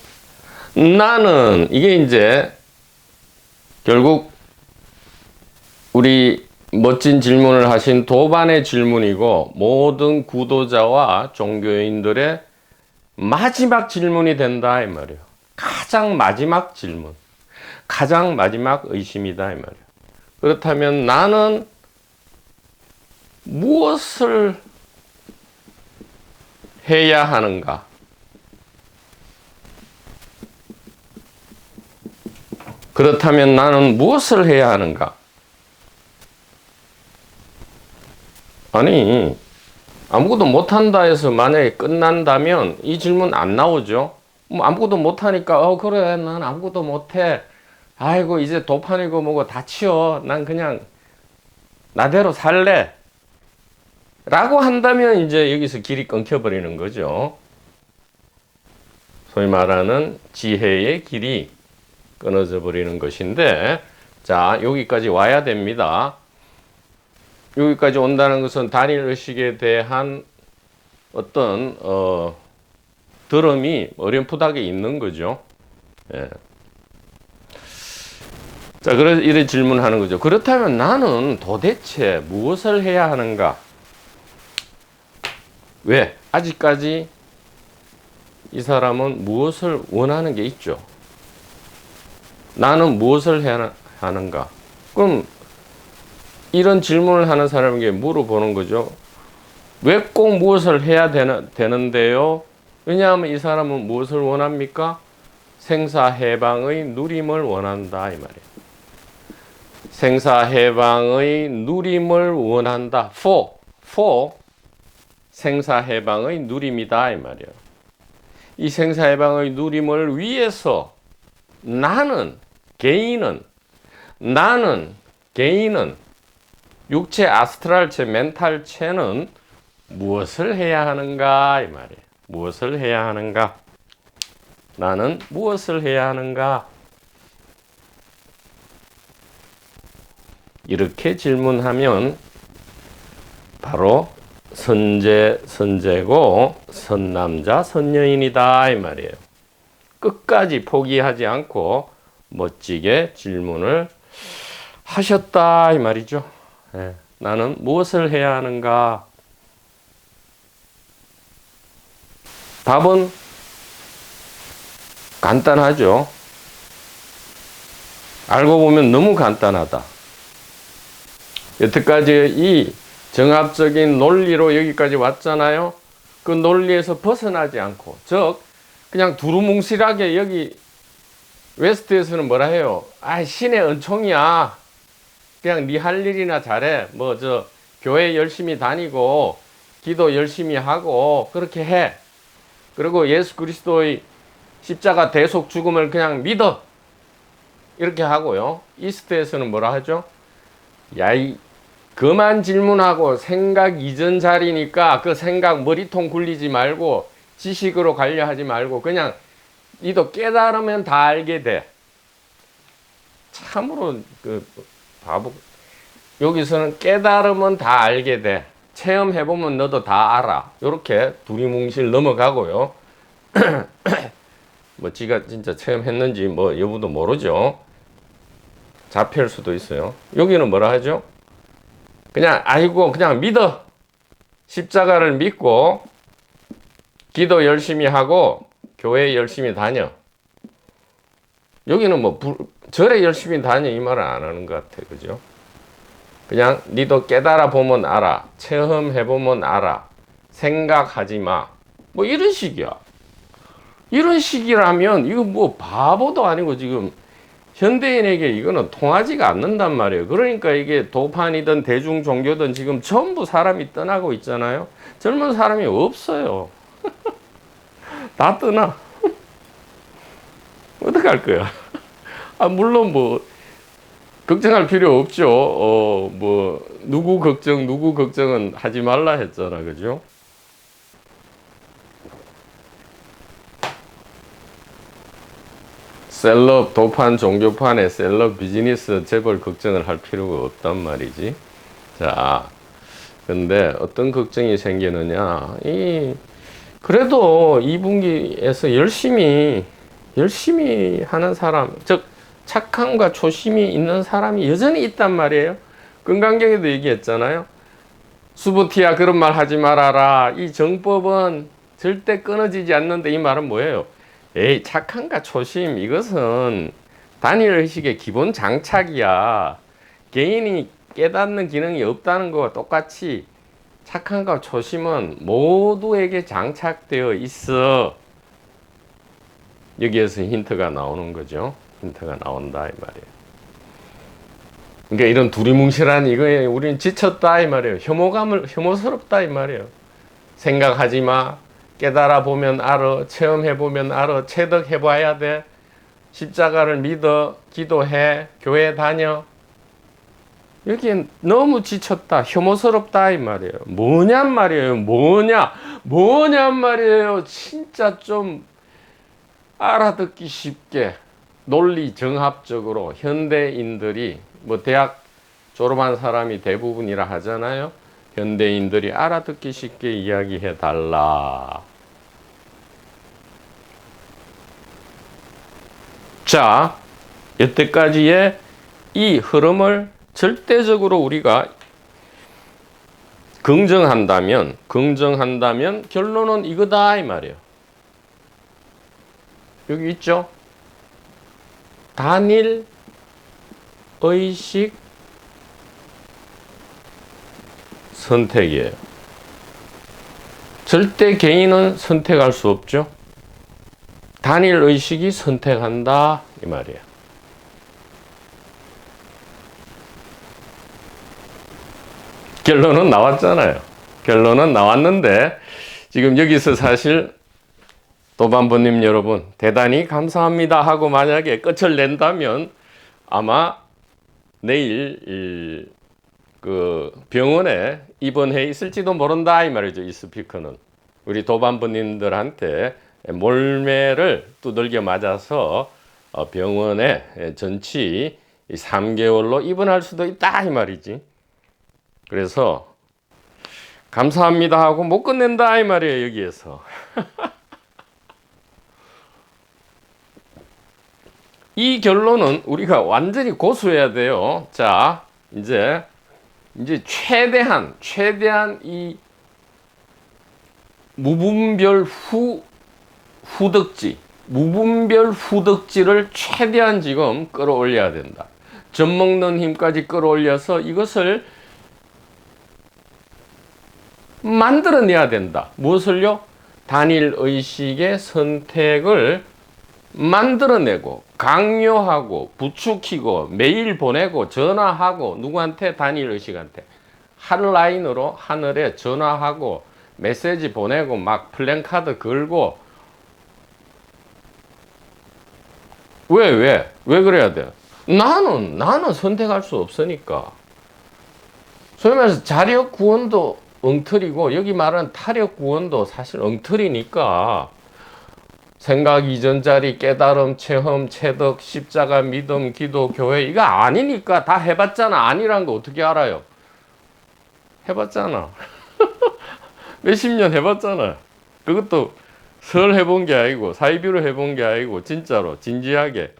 나는 이게 이제 결국 우리 멋진 질문을 하신 도반의 질문이고 모든 구도자와 종교인들의 마지막 질문이 된다 이 말이에요. 가장 마지막 질문, 가장 마지막 의심이다 이 말이에요. 그렇다면 나는 무엇을 해야 하는가? 그렇다면 나는 무엇을 해야 하는가? 아니, 아무것도 못한다 해서 만약에 끝난다면 이 질문 안 나오죠. 뭐 아무것도 못하니까 그래 난 아무것도 못해. 아이고 이제 도판이고 뭐고 다 치워. 난 그냥 나대로 살래. 라고 한다면 이제 여기서 길이 끊겨버리는 거죠. 소위 말하는 지혜의 길이 끊어져 버리는 것인데, 자, 여기까지 와야 됩니다. 여기까지 온다는 것은 단일 의식에 대한 어떤 들음이 어렴풋하게 있는 거죠. 예. 자, 그래서 이런 질문하는 거죠. 그렇다면 나는 도대체 무엇을 해야 하는가? 왜? 아직까지 이 사람은 무엇을 원하는 게 있죠. 나는 무엇을 해야 하는가? 그럼 이런 질문을 하는 사람에게 물어보는 거죠. 왜 꼭 무엇을 해야 되는데요? 왜냐하면 이 사람은 무엇을 원합니까? 생사해방의 누림을 원한다 이 말이에요. 생사해방의 누림을 원한다. for 생사해방의 누림이다 이 말이에요. 이 생사해방의 누림을 위해서 개인은 육체 아스트랄체 멘탈체는 무엇을 해야 하는가 이 말이에요. 무엇을 해야 하는가? 나는 무엇을 해야 하는가? 이렇게 질문하면 바로 선제고 선남자 선여인이다 이 말이에요. 끝까지 포기하지 않고 멋지게 질문을 하셨다 이 말이죠. 네. 나는 무엇을 해야 하는가? 답은 간단하죠. 알고 보면 너무 간단하다. 여태까지 이 정합적인 논리로 여기까지 왔잖아요. 그 논리에서 벗어나지 않고, 즉 그냥 두루뭉실하게 여기 웨스트에서는 뭐라 해요? 아, 신의 은총이야. 그냥 네 할 일이나 잘해. 뭐 저 교회 열심히 다니고 기도 열심히 하고 그렇게 해. 그리고 예수 그리스도의 십자가 대속 죽음을 그냥 믿어. 이렇게 하고요. 이스트에서는 뭐라 하죠? 야, 그만 질문하고 생각 이전 자리니까 그 생각 머리통 굴리지 말고 지식으로 가려 하지 말고 그냥 니도 깨달으면 다 알게 돼. 참으로 그 바보. 여기서는 깨달으면 다 알게 돼. 체험해보면 너도 다 알아. 이렇게 두리뭉실 넘어가고요. 뭐 지가 진짜 체험했는지 뭐 여부도 모르죠. 잡힐 수도 있어요. 여기는 뭐라 하죠? 그냥 아이고 그냥 믿어. 십자가를 믿고 기도 열심히 하고 교회 열심히 다녀. 여기는 뭐 절에 열심히 다녀 이 말은 안 하는 것 같아. 그죠? 그냥 니도 깨달아 보면 알아. 체험해 보면 알아. 생각하지 마. 뭐 이런 식이야. 이런 식이라면 이거 뭐 바보도 아니고 지금 현대인에게 이거는 통하지가 않는단 말이에요. 그러니까 이게 도판이든 대중 종교든 지금 전부 사람이 떠나고 있잖아요. 젊은 사람이 없어요. 다 떠나. 어떡할 거야? 아, 물론 뭐 걱정할 필요 없죠. 뭐 누구 걱정은 하지 말라 했잖아. 그죠? 셀럽 도판 종교판에 셀럽 비즈니스 재벌 걱정을 할 필요가 없단 말이지. 자, 근데 어떤 걱정이 생기느냐? 그래도 2분기에서 열심히 하는 사람, 즉 착함과 초심이 있는 사람이 여전히 있단 말이에요. 금강경에도 얘기했잖아요. 수부티야 그런 말 하지 말아라. 이 정법은 절대 끊어지지 않는데 이 말은 뭐예요? 에이, 착함과 초심 이것은 단일의식의 기본 장착이야. 개인이 깨닫는 기능이 없다는 거와 똑같이 착함과 초심은 모두에게 장착되어 있어. 여기에서 힌트가 나오는 거죠. 힌트가 나온다 이 말이에요. 그러니까 이런 두리뭉실한 이거에 우리는 지쳤다 이 말이에요. 혐오스럽다 이 말이에요. 생각하지 마. 깨달아 보면 알아. 체험해 보면 알아. 체득해 봐야 돼. 십자가를 믿어. 기도해. 교회 다녀. 여기엔 너무 지쳤다. 혐오스럽다 이 말이에요. 뭐냔 말이에요. 뭐냔 말이에요. 진짜 좀 알아듣기 쉽게 논리 정합적으로 현대인들이 뭐 대학 졸업한 사람이 대부분이라 하잖아요. 현대인들이 알아듣기 쉽게 이야기해 달라. 자, 여태까지의 이 흐름을 절대적으로 우리가 긍정한다면 결론은 이거다 이 말이에요. 여기 있죠? 단일 의식 선택이에요. 절대 개인은 선택할 수 없죠. 단일 의식이 선택한다 이 말이에요. 결론은 나왔잖아요. 결론은 나왔는데 지금 여기서 사실 도반부님 여러분 대단히 감사합니다 하고 만약에 끝을 낸다면 아마 내일 그 병원에 입원해 있을지도 모른다 이 말이죠. 이 스피커는 우리 도반부님들한테 몰매를 두들겨 맞아서 병원에 전치 3개월로 입원할 수도 있다 이 말이지. 그래서 감사합니다 하고 못 끝낸다 이 말이에요. 여기에서 이 결론은 우리가 완전히 고수해야 돼요. 자, 이제 최대한 이 무분별 후덕지를 최대한 지금 끌어올려야 된다. 젖 먹는 힘까지 끌어올려서 이것을 만들어내야 된다. 무엇을요? 단일 의식의 선택을 만들어내고 강요하고 부추기고 메일 보내고 전화하고 누구한테? 단일 의식한테 핫라인으로 하늘에 전화하고 메시지 보내고 막 플랜카드 걸고 왜 그래야 돼? 나는 선택할 수 없으니까. 소위 말해서 자력 구원도 엉터리고 여기 말하는 타력 구원도 사실 엉터리니까 생각 이전짜리 깨달음, 체험, 체득, 십자가, 믿음, 기도, 교회 이거 아니니까 다 해봤잖아. 아니란 거 어떻게 알아요? 해봤잖아. 몇십 년 해봤잖아. 그것도 설 해본 게 아니고 사이비로 해본 게 아니고 진짜로 진지하게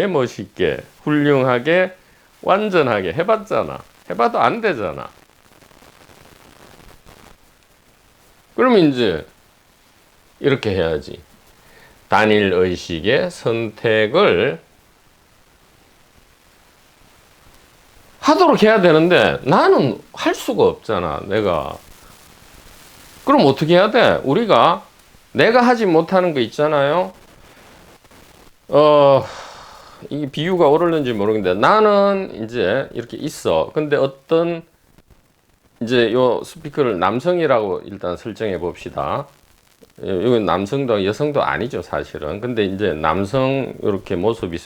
멋있게 훌륭하게 완전하게 해봤잖아. 해봐도 안 되잖아. 그러면 이제 이렇게 해야지. 단일 의식의 선택을 하도록 해야 되는데 나는 할 수가 없잖아. 내가. 그럼 어떻게 해야 돼? 우리가 내가 하지 못하는 거 있잖아요. 이 비유가 옳을는지 모르겠는데 나는 이제 이렇게 있어. 근데 어떤 이제 요 스피커를 남성이라고 일단 설정해 봅시다. 이건 남성도 여성도 아니죠 사실은. 근데 이제 남성 이렇게 모습이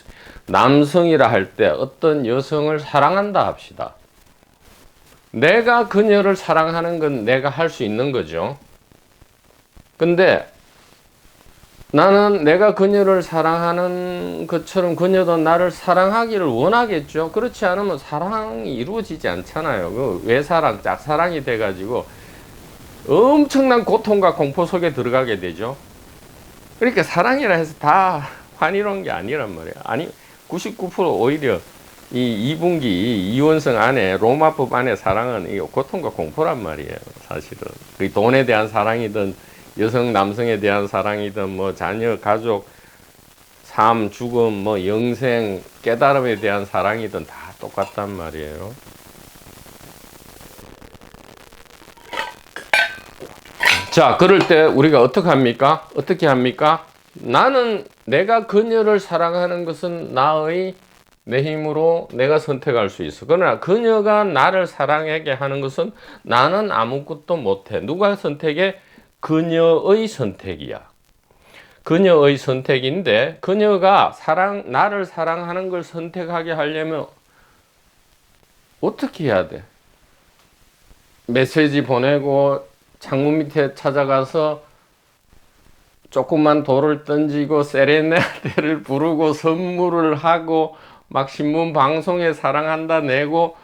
남성이라 할 때 어떤 여성을 사랑한다 합시다. 내가 그녀를 사랑하는 건 내가 할 수 있는 거죠. 근데 나는 내가 그녀를 사랑하는 것처럼 그녀도 나를 사랑하기를 원하겠죠. 그렇지 않으면 사랑이 이루어지지 않잖아요. 그 외사랑, 짝사랑이 돼가지고 엄청난 고통과 공포 속에 들어가게 되죠. 그러니까 사랑이라 해서 다 환희로운 게 아니란 말이에요. 아니, 99% 오히려 이 2분기 이원성 안에 로마법 안에 사랑은 이 고통과 공포란 말이에요. 사실은 그 돈에 대한 사랑이든 여성 남성에 대한 사랑이든 뭐 자녀 가족 삶 죽음 뭐 영생 깨달음에 대한 사랑이든 다 똑같단 말이에요. 자, 그럴 때 우리가 어떻게 합니까? 나는 내가 그녀를 사랑하는 것은 내 힘으로 내가 선택할 수 있어. 그러나 그녀가 나를 사랑하게 하는 것은 나는 아무것도 못해. 누가 선택해? 그녀의 선택이야. 그녀의 선택인데 그녀가 나를 사랑하는 걸 선택하게 하려면 어떻게 해야 돼? 메시지 보내고 창문 밑에 찾아가서 조그만 돌을 던지고 세레나데를 부르고 선물을 하고 막 신문 방송에 사랑한다 내고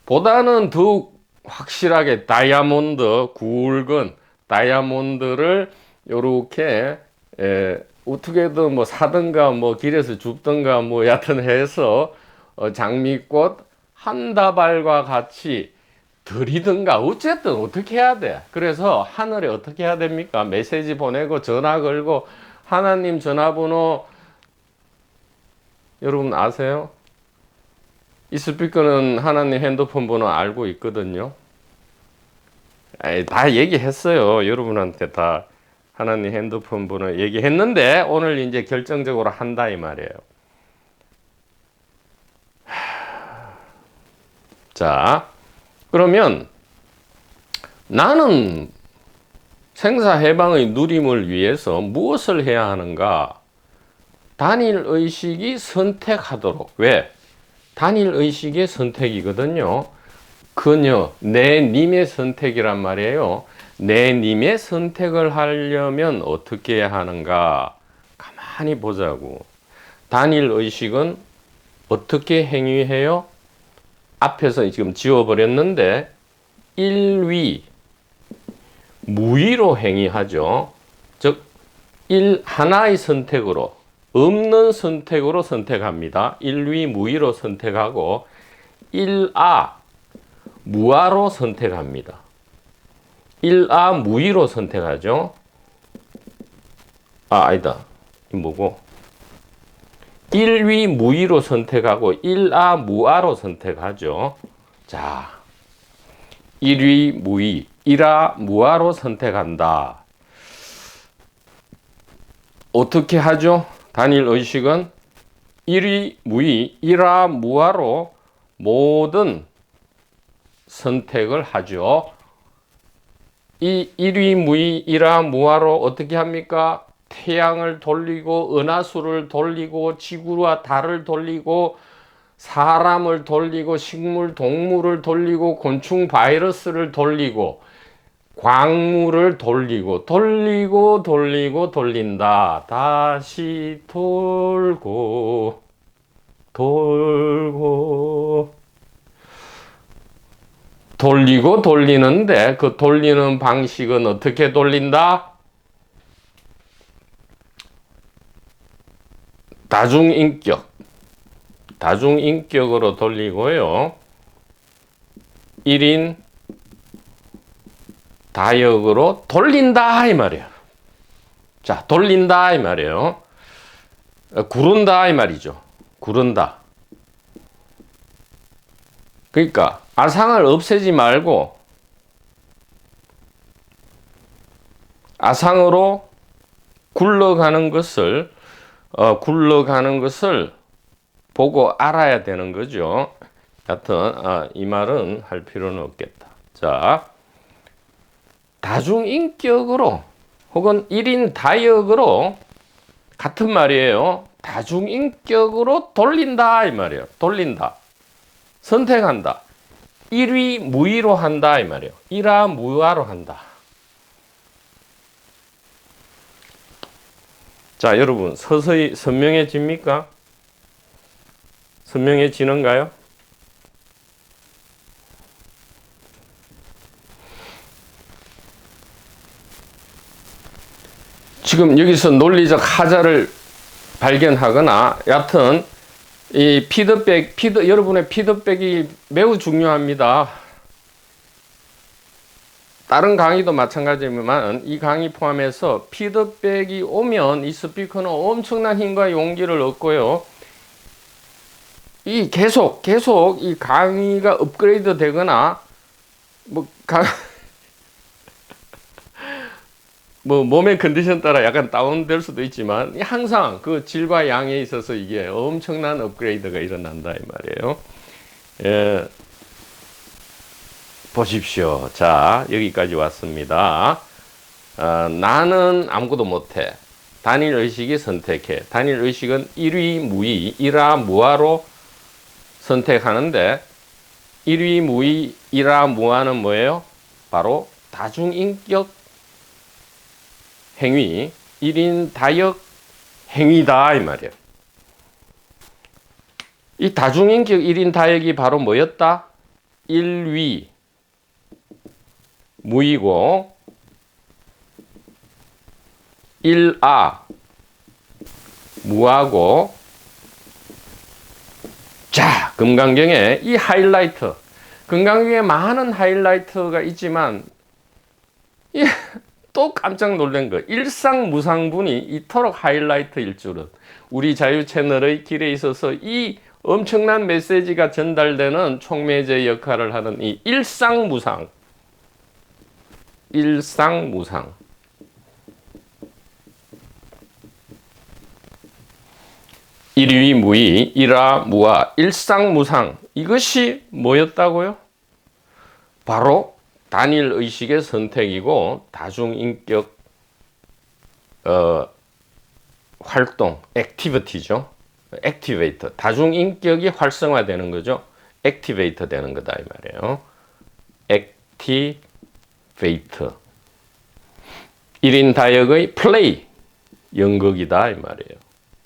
보다는 더욱 확실하게 굵은 다이아몬드를 요렇게 어떻게든 뭐 사든가 뭐 길에서 줍든가 뭐 여하튼 해서 장미꽃 한 다발과 같이 드리든가 어쨌든 어떻게 해야 돼. 그래서 하늘에 어떻게 해야 됩니까? 메시지 보내고 전화 걸고 하나님 전화번호 여러분 아세요? 이 스피커는 하나님 핸드폰 번호 알고 있거든요. 다 얘기했어요. 여러분한테 다 하나님 핸드폰 번호 얘기했는데 오늘 이제 결정적으로 한다 이 말이에요. 자, 그러면 나는 생사해방의 누림을 위해서 무엇을 해야 하는가? 단일의식이 선택하도록. 왜? 단일의식의 선택이거든요. 그녀, 내 님의 선택이란 말이에요. 내 님의 선택을 하려면 어떻게 해야 하는가? 가만히 보자고. 단일의식은 어떻게 행위해요? 앞에서 지금 지워버렸는데 일위, 무위로 행위하죠. 즉 하나의 선택으로, 없는 선택으로 선택합니다. 일위 무위로 선택하고 일아 무아로 선택합니다. 일아 무위로 선택하죠. 아니다. 이 뭐고? 일위 무위로 선택하고 일아 무아로 선택하죠. 자, 일위 무위, 일아 무아로 선택한다. 어떻게 하죠? 단일 의식은 일위 무위, 일아 무아로 모든 선택을 하죠. 이 일위 무위, 일아 무아로 어떻게 합니까? 태양을 돌리고 은하수를 돌리고 지구와 달을 돌리고 사람을 돌리고 식물 동물을 돌리고 곤충 바이러스를 돌리고 광물을 돌리고 돌린다. 다시 돌고 돌리고 돌리는데 그 돌리는 방식은 어떻게 돌린다? 다중인격으로 돌리고요. 1인 다역으로 돌린다 이 말이에요. 자, 돌린다 이 말이에요. 구른다 이 말이죠. 구른다. 그러니까 아상을 없애지 말고 아상으로 굴러가는 것을 보고 알아야 되는 거죠. 여하튼 이 말은 할 필요는 없겠다. 자, 다중인격으로 혹은 1인 다역으로 같은 말이에요. 다중인격으로 돌린다 이 말이에요. 돌린다. 선택한다. 1위 무위로 한다 이 말이에요. 1아 무아로 한다. 자, 여러분 서서히 선명해집니까? 선명해지는가요? 지금 여기서 논리적 하자를 발견하거나 여하튼 이 여러분의 피드백이 매우 중요합니다. 다른 강의도 마찬가지지만 이 강의 포함해서 피드백이 오면 이 스피커는 엄청난 힘과 용기를 얻고요. 이 계속 이 강의가 업그레이드 되거나 몸의 컨디션 따라 약간 다운될 수도 있지만 항상 그 질과 양에 있어서 이게 엄청난 업그레이드가 일어난다 이 말이에요. 예, 보십시오. 자, 여기까지 왔습니다. 나는 아무것도 못해. 단일의식이 선택해. 단일의식은 일위 무위, 일아 무아로 선택하는데 일위 무위, 일아 무아는 뭐예요? 바로 다중인격 행위, 1인 다역 행위다 이 말이에요. 이 다중인격 1인 다역이 바로 뭐였다? 1위 무이고 1아 무하고. 자, 금강경에 이 하이라이트, 금강경에 많은 하이라이트가 있지만 또 깜짝 놀란 거. 일상무상분이 이토록 하이라이트일 줄은. 우리 자유 채널의 길에 있어서 이 엄청난 메시지가 전달되는 촉매제 역할을 하는 이 일상무상. 일위무의, 일화무화, 일상무상. 이것이 뭐였다고요? 바로 단일의식의 선택이고 다중인격 활동, 액티비티죠. 액티베이터. 다중인격이 활성화되는 거죠. 액티베이터 되는 거다 이 말이에요. 액티베이터. 1인 다역의 플레이, 연극이다 이 말이에요.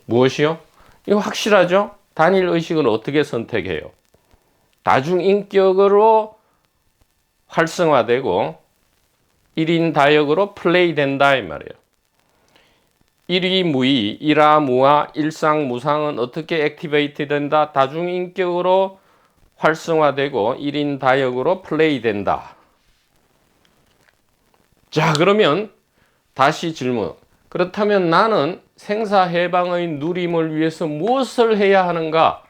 무엇이요? 이거 확실하죠? 단일의식은 어떻게 선택해요? 다중인격으로 활성화되고 1인 다역으로 플레이 된다 이 말이에요. 일위무의, 일화무화, 일상무상은 어떻게 액티베이트 된다? 다중인격으로 활성화되고 1인 다역으로 플레이 된다. 자, 그러면 다시 질문. 그렇다면 나는 생사해방의 누림을 위해서 무엇을 해야 하는가?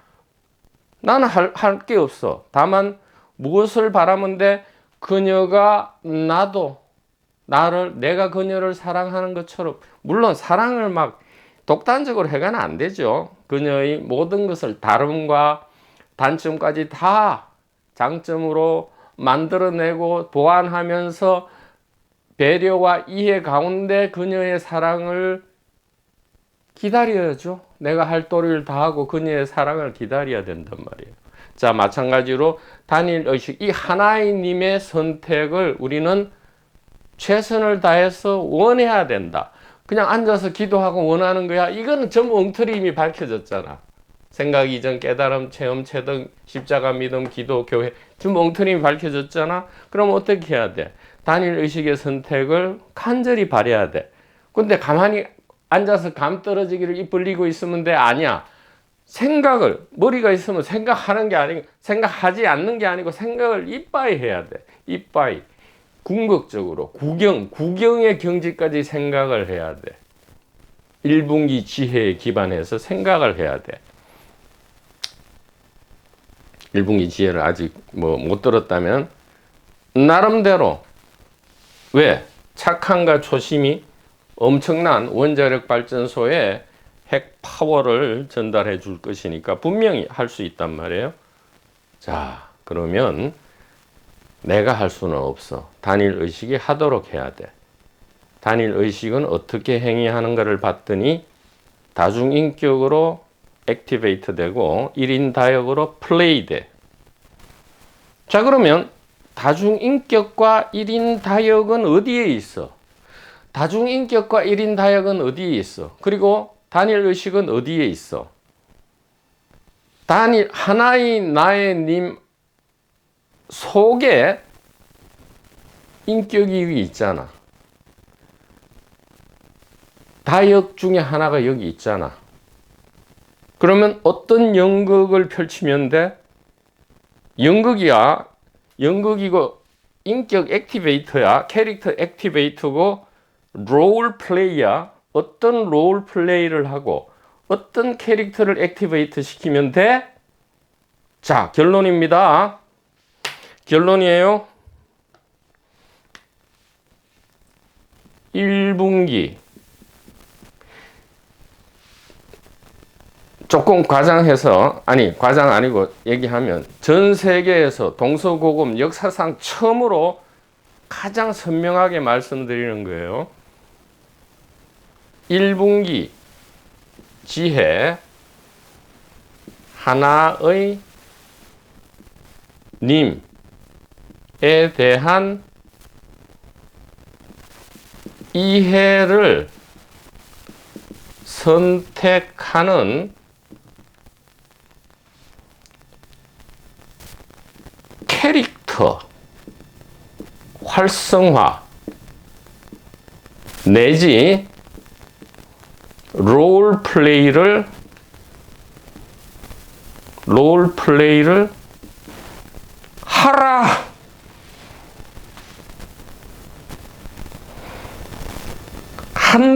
나는 할 게 없어. 다만 무엇을 바라면 돼? 그녀가 내가 그녀를 사랑하는 것처럼, 물론 사랑을 막 독단적으로 해가는 안 되죠. 그녀의 모든 것을 다름과 단점까지 다 장점으로 만들어내고 보완하면서 배려와 이해 가운데 그녀의 사랑을 기다려야죠. 내가 할 도리를 다하고 그녀의 사랑을 기다려야 된단 말이에요. 자, 마찬가지로 단일의식, 이 하나님의 선택을 우리는 최선을 다해서 원해야 된다. 그냥 앉아서 기도하고 원하는 거야. 이거는 전부 엉터리 이미 밝혀졌잖아. 생각, 이전, 깨달음, 체험, 체등, 십자가, 믿음, 기도, 교회 전부 엉터리 이미 밝혀졌잖아. 그럼 어떻게 해야 돼? 단일의식의 선택을 간절히 바라야 돼. 근데 가만히 앉아서 감 떨어지기를 입 벌리고 있으면 돼? 아니야. 생각을, 머리가 있으면 생각하는 게 아니고, 생각하지 않는 게 아니고 생각을 이빠이 해야 돼. 이빠이. 궁극적으로 구경의 경지까지 생각을 해야 돼. 1분기 지혜에 기반해서 생각을 해야 돼. 1분기 지혜를 아직 못 들었다면 나름대로, 왜? 착함과 초심이 엄청난 원자력 발전소에 핵 파워를 전달해 줄 것이니까 분명히 할 수 있단 말이에요. 자, 그러면 내가 할 수는 없어. 단일의식이 하도록 해야 돼. 단일의식은 어떻게 행위하는가를 봤더니 다중인격으로 액티베이트 되고 1인 다역으로 플레이 돼. 자, 그러면 다중인격과 1인 다역은 어디에 있어? 다중인격과 1인 다역은 어디에 있어? 그리고 단일의식은 어디에 있어? 하나의 나의 님 속에 인격이 있잖아. 다역 중에 하나가 여기 있잖아. 그러면 어떤 연극을 펼치면 돼? 연극이고 인격 액티베이터야. 캐릭터 액티베이터고 롤 플레이야. 어떤 롤 플레이를 하고 어떤 캐릭터를 액티베이트 시키면 돼? 자, 결론입니다. 결론이에요. 1분기. 조금 과장 아니고 얘기하면 전 세계에서 동서고금 역사상 처음으로 가장 선명하게 말씀드리는 거예요. 1분기 지혜, 하나의 님에 대한 이해를 선택하는 캐릭터 활성화 내지 롤플레이를 하라.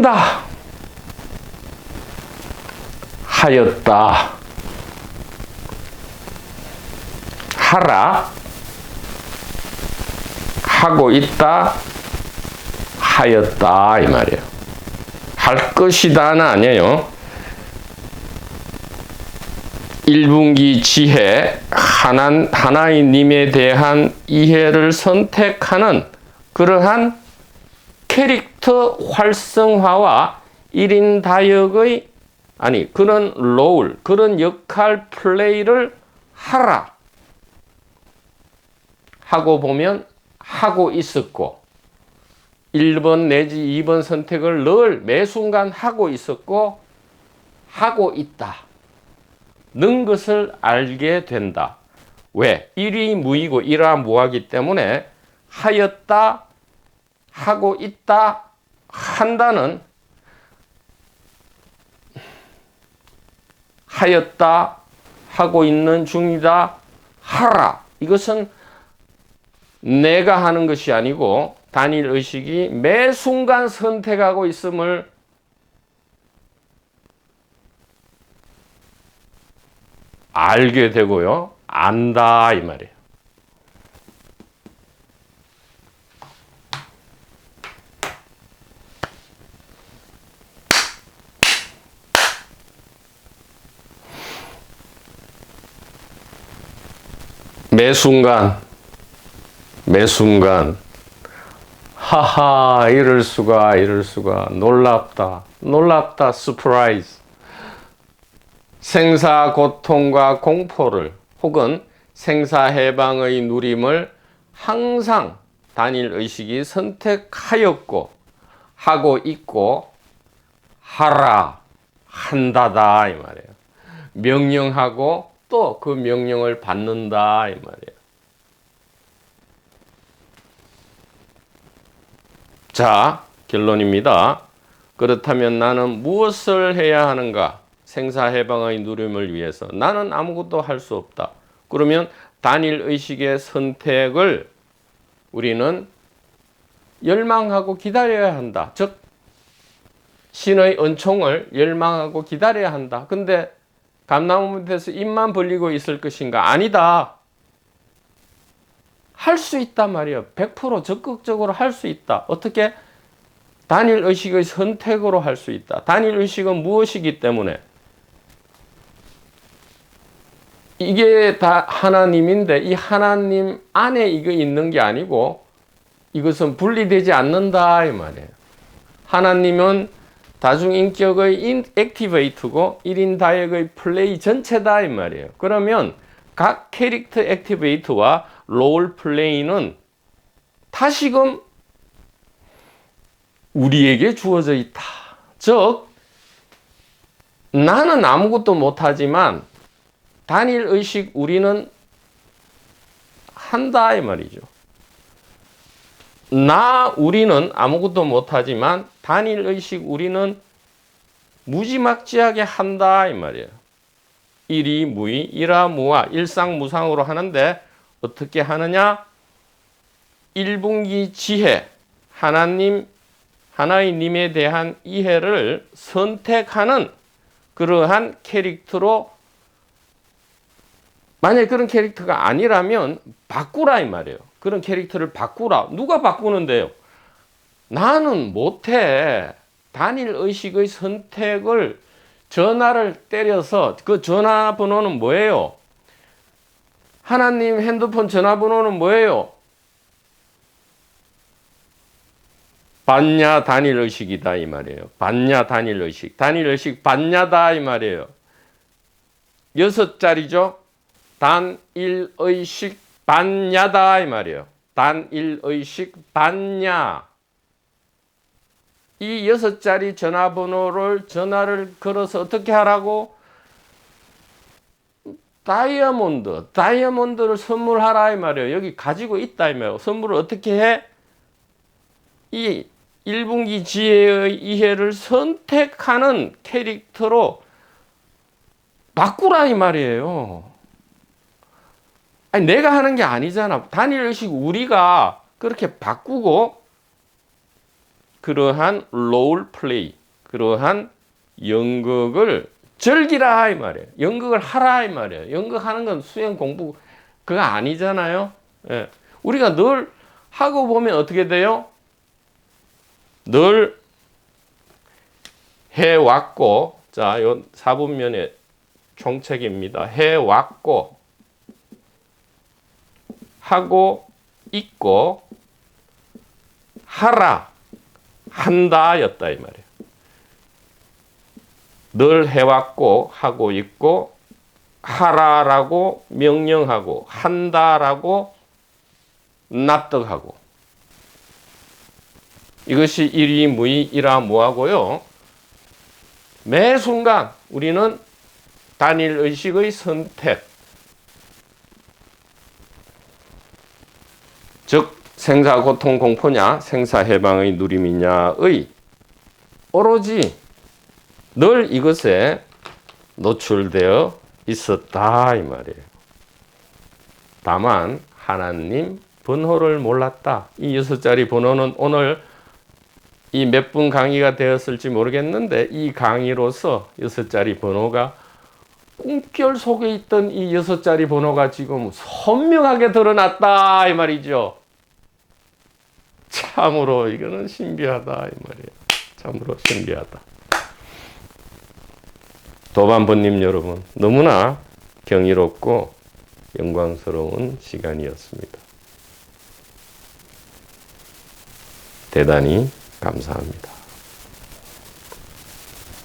한다, 하였다, 하라, 하고 있다, 하였다 이 말이에요. 할 것이다는 아니에요. 1분기 지혜, 하나님에 대한 이해를 선택하는 그러한 캐릭터 활성화와 1인 다역의 그런 롤, 그런 역할 플레이를 하라 하고 보면 하고 있었고, 1번 내지 2번 선택을 늘 매 순간 하고 있었고 하고 있다 는 것을 알게 된다. 왜? 일이 무이고 이라 무하기 때문에 하였다, 하고 있다, 한다는 하였다, 하고 있는 중이다, 하라. 이것은 내가 하는 것이 아니고 단일 의식이 매 순간 선택하고 있음을 알게 되고요. 안다 이 말이에요. 매 순간 하하 이럴 수가 놀랍다 서프라이즈. 생사 고통과 공포를 혹은 생사 해방의 누림을 항상 단일 의식이 선택하였고 하고 있고 하라 한다다 이 말이에요. 명령하고 또 그 명령을 받는다 이 말이에요. 자, 결론입니다. 그렇다면 나는 무엇을 해야 하는가? 생사해방의 누림을 위해서 나는 아무것도 할 수 없다. 그러면 단일 의식의 선택을 우리는 열망하고 기다려야 한다. 즉 신의 은총을 열망하고 기다려야 한다. 근데 감나무 밑에서 입만 벌리고 있을 것인가? 아니다. 할 수 있단 말이에요. 100% 적극적으로 할 수 있다. 어떻게? 단일 의식의 선택으로 할 수 있다. 단일 의식은 무엇이기 때문에? 이게 다 하나님인데 이 하나님 안에 이거 있는 게 아니고 이것은 분리되지 않는다 이 말이에요. 하나님은 다중인격의 액티베이트고 1인 다역의 플레이 전체다 이 말이에요. 그러면 각 캐릭터 액티베이트와 롤 플레이는 다시금 우리에게 주어져 있다. 즉 나는 아무것도 못하지만 단일 의식 우리는 한다 이 말이죠. 우리는 아무것도 못하지만 단일 의식 우리는 무지막지하게 한다 이 말이에요. 일이 무의, 일화 무화, 일상무상으로 하는데 어떻게 하느냐? 1분기 지혜, 하나님에 대한 이해를 선택하는 그러한 캐릭터로, 만약에 그런 캐릭터가 아니라면 바꾸라 이 말이에요. 그런 캐릭터를 바꾸라. 누가 바꾸는데요? 나는 못해. 단일 의식의 선택을 전화를 때려서 그 전화번호는 뭐예요? 하나님 핸드폰 전화번호는 뭐예요? 반야 단일 의식이다 이 말이에요. 반야 단일 의식. 단일 의식 반야다 이 말이에요. 6자리죠. 단일 의식 반야다 이 말이에요. 단일 의식 반야. 이 6자리 전화를 걸어서 어떻게 하라고? 다이아몬드를 선물하라 이 말이에요. 여기 가지고 있다 이 말이에요. 선물을 어떻게 해? 이 1분기 지혜의 이해를 선택하는 캐릭터로 바꾸라 이 말이에요. 아니 내가 하는 게 아니잖아. 단일 의식 우리가 그렇게 바꾸고 그러한 롤 플레이 그러한 연극을 즐기라 이 말이에요. 연극을 하라 이 말이에요. 연극하는 건 수행 공부 그거 아니잖아요. 예. 우리가 늘 하고 보면 어떻게 돼요? 늘 해왔고, 자, 요 4분면의 총책입니다. 해왔고, 하고 있고, 하라, 한다 였다 이 말이에요. 늘 해왔고, 하고 있고, 하라라고 명령하고, 한다라고 납득하고. 이것이 일이무이이라 뭐하고요. 매 순간 우리는 단일 의식의 선택, 즉 생사고통 공포냐 생사해방의 누림이냐의 오로지 늘 이것에 노출되어 있었다 이 말이에요. 다만 하나님 번호를 몰랐다. 이 6자리 번호는 오늘 이 몇 분 강의가 되었을지 모르겠는데 이 강의로서 6자리 번호가 꿈결 속에 있던 이 6자리 번호가 지금 선명하게 드러났다 이 말이죠. 참으로 이거는 신비하다 이 말이에요. 참으로 신비하다. 도반번님 여러분, 너무나 경이롭고 영광스러운 시간이었습니다. 대단히 감사합니다.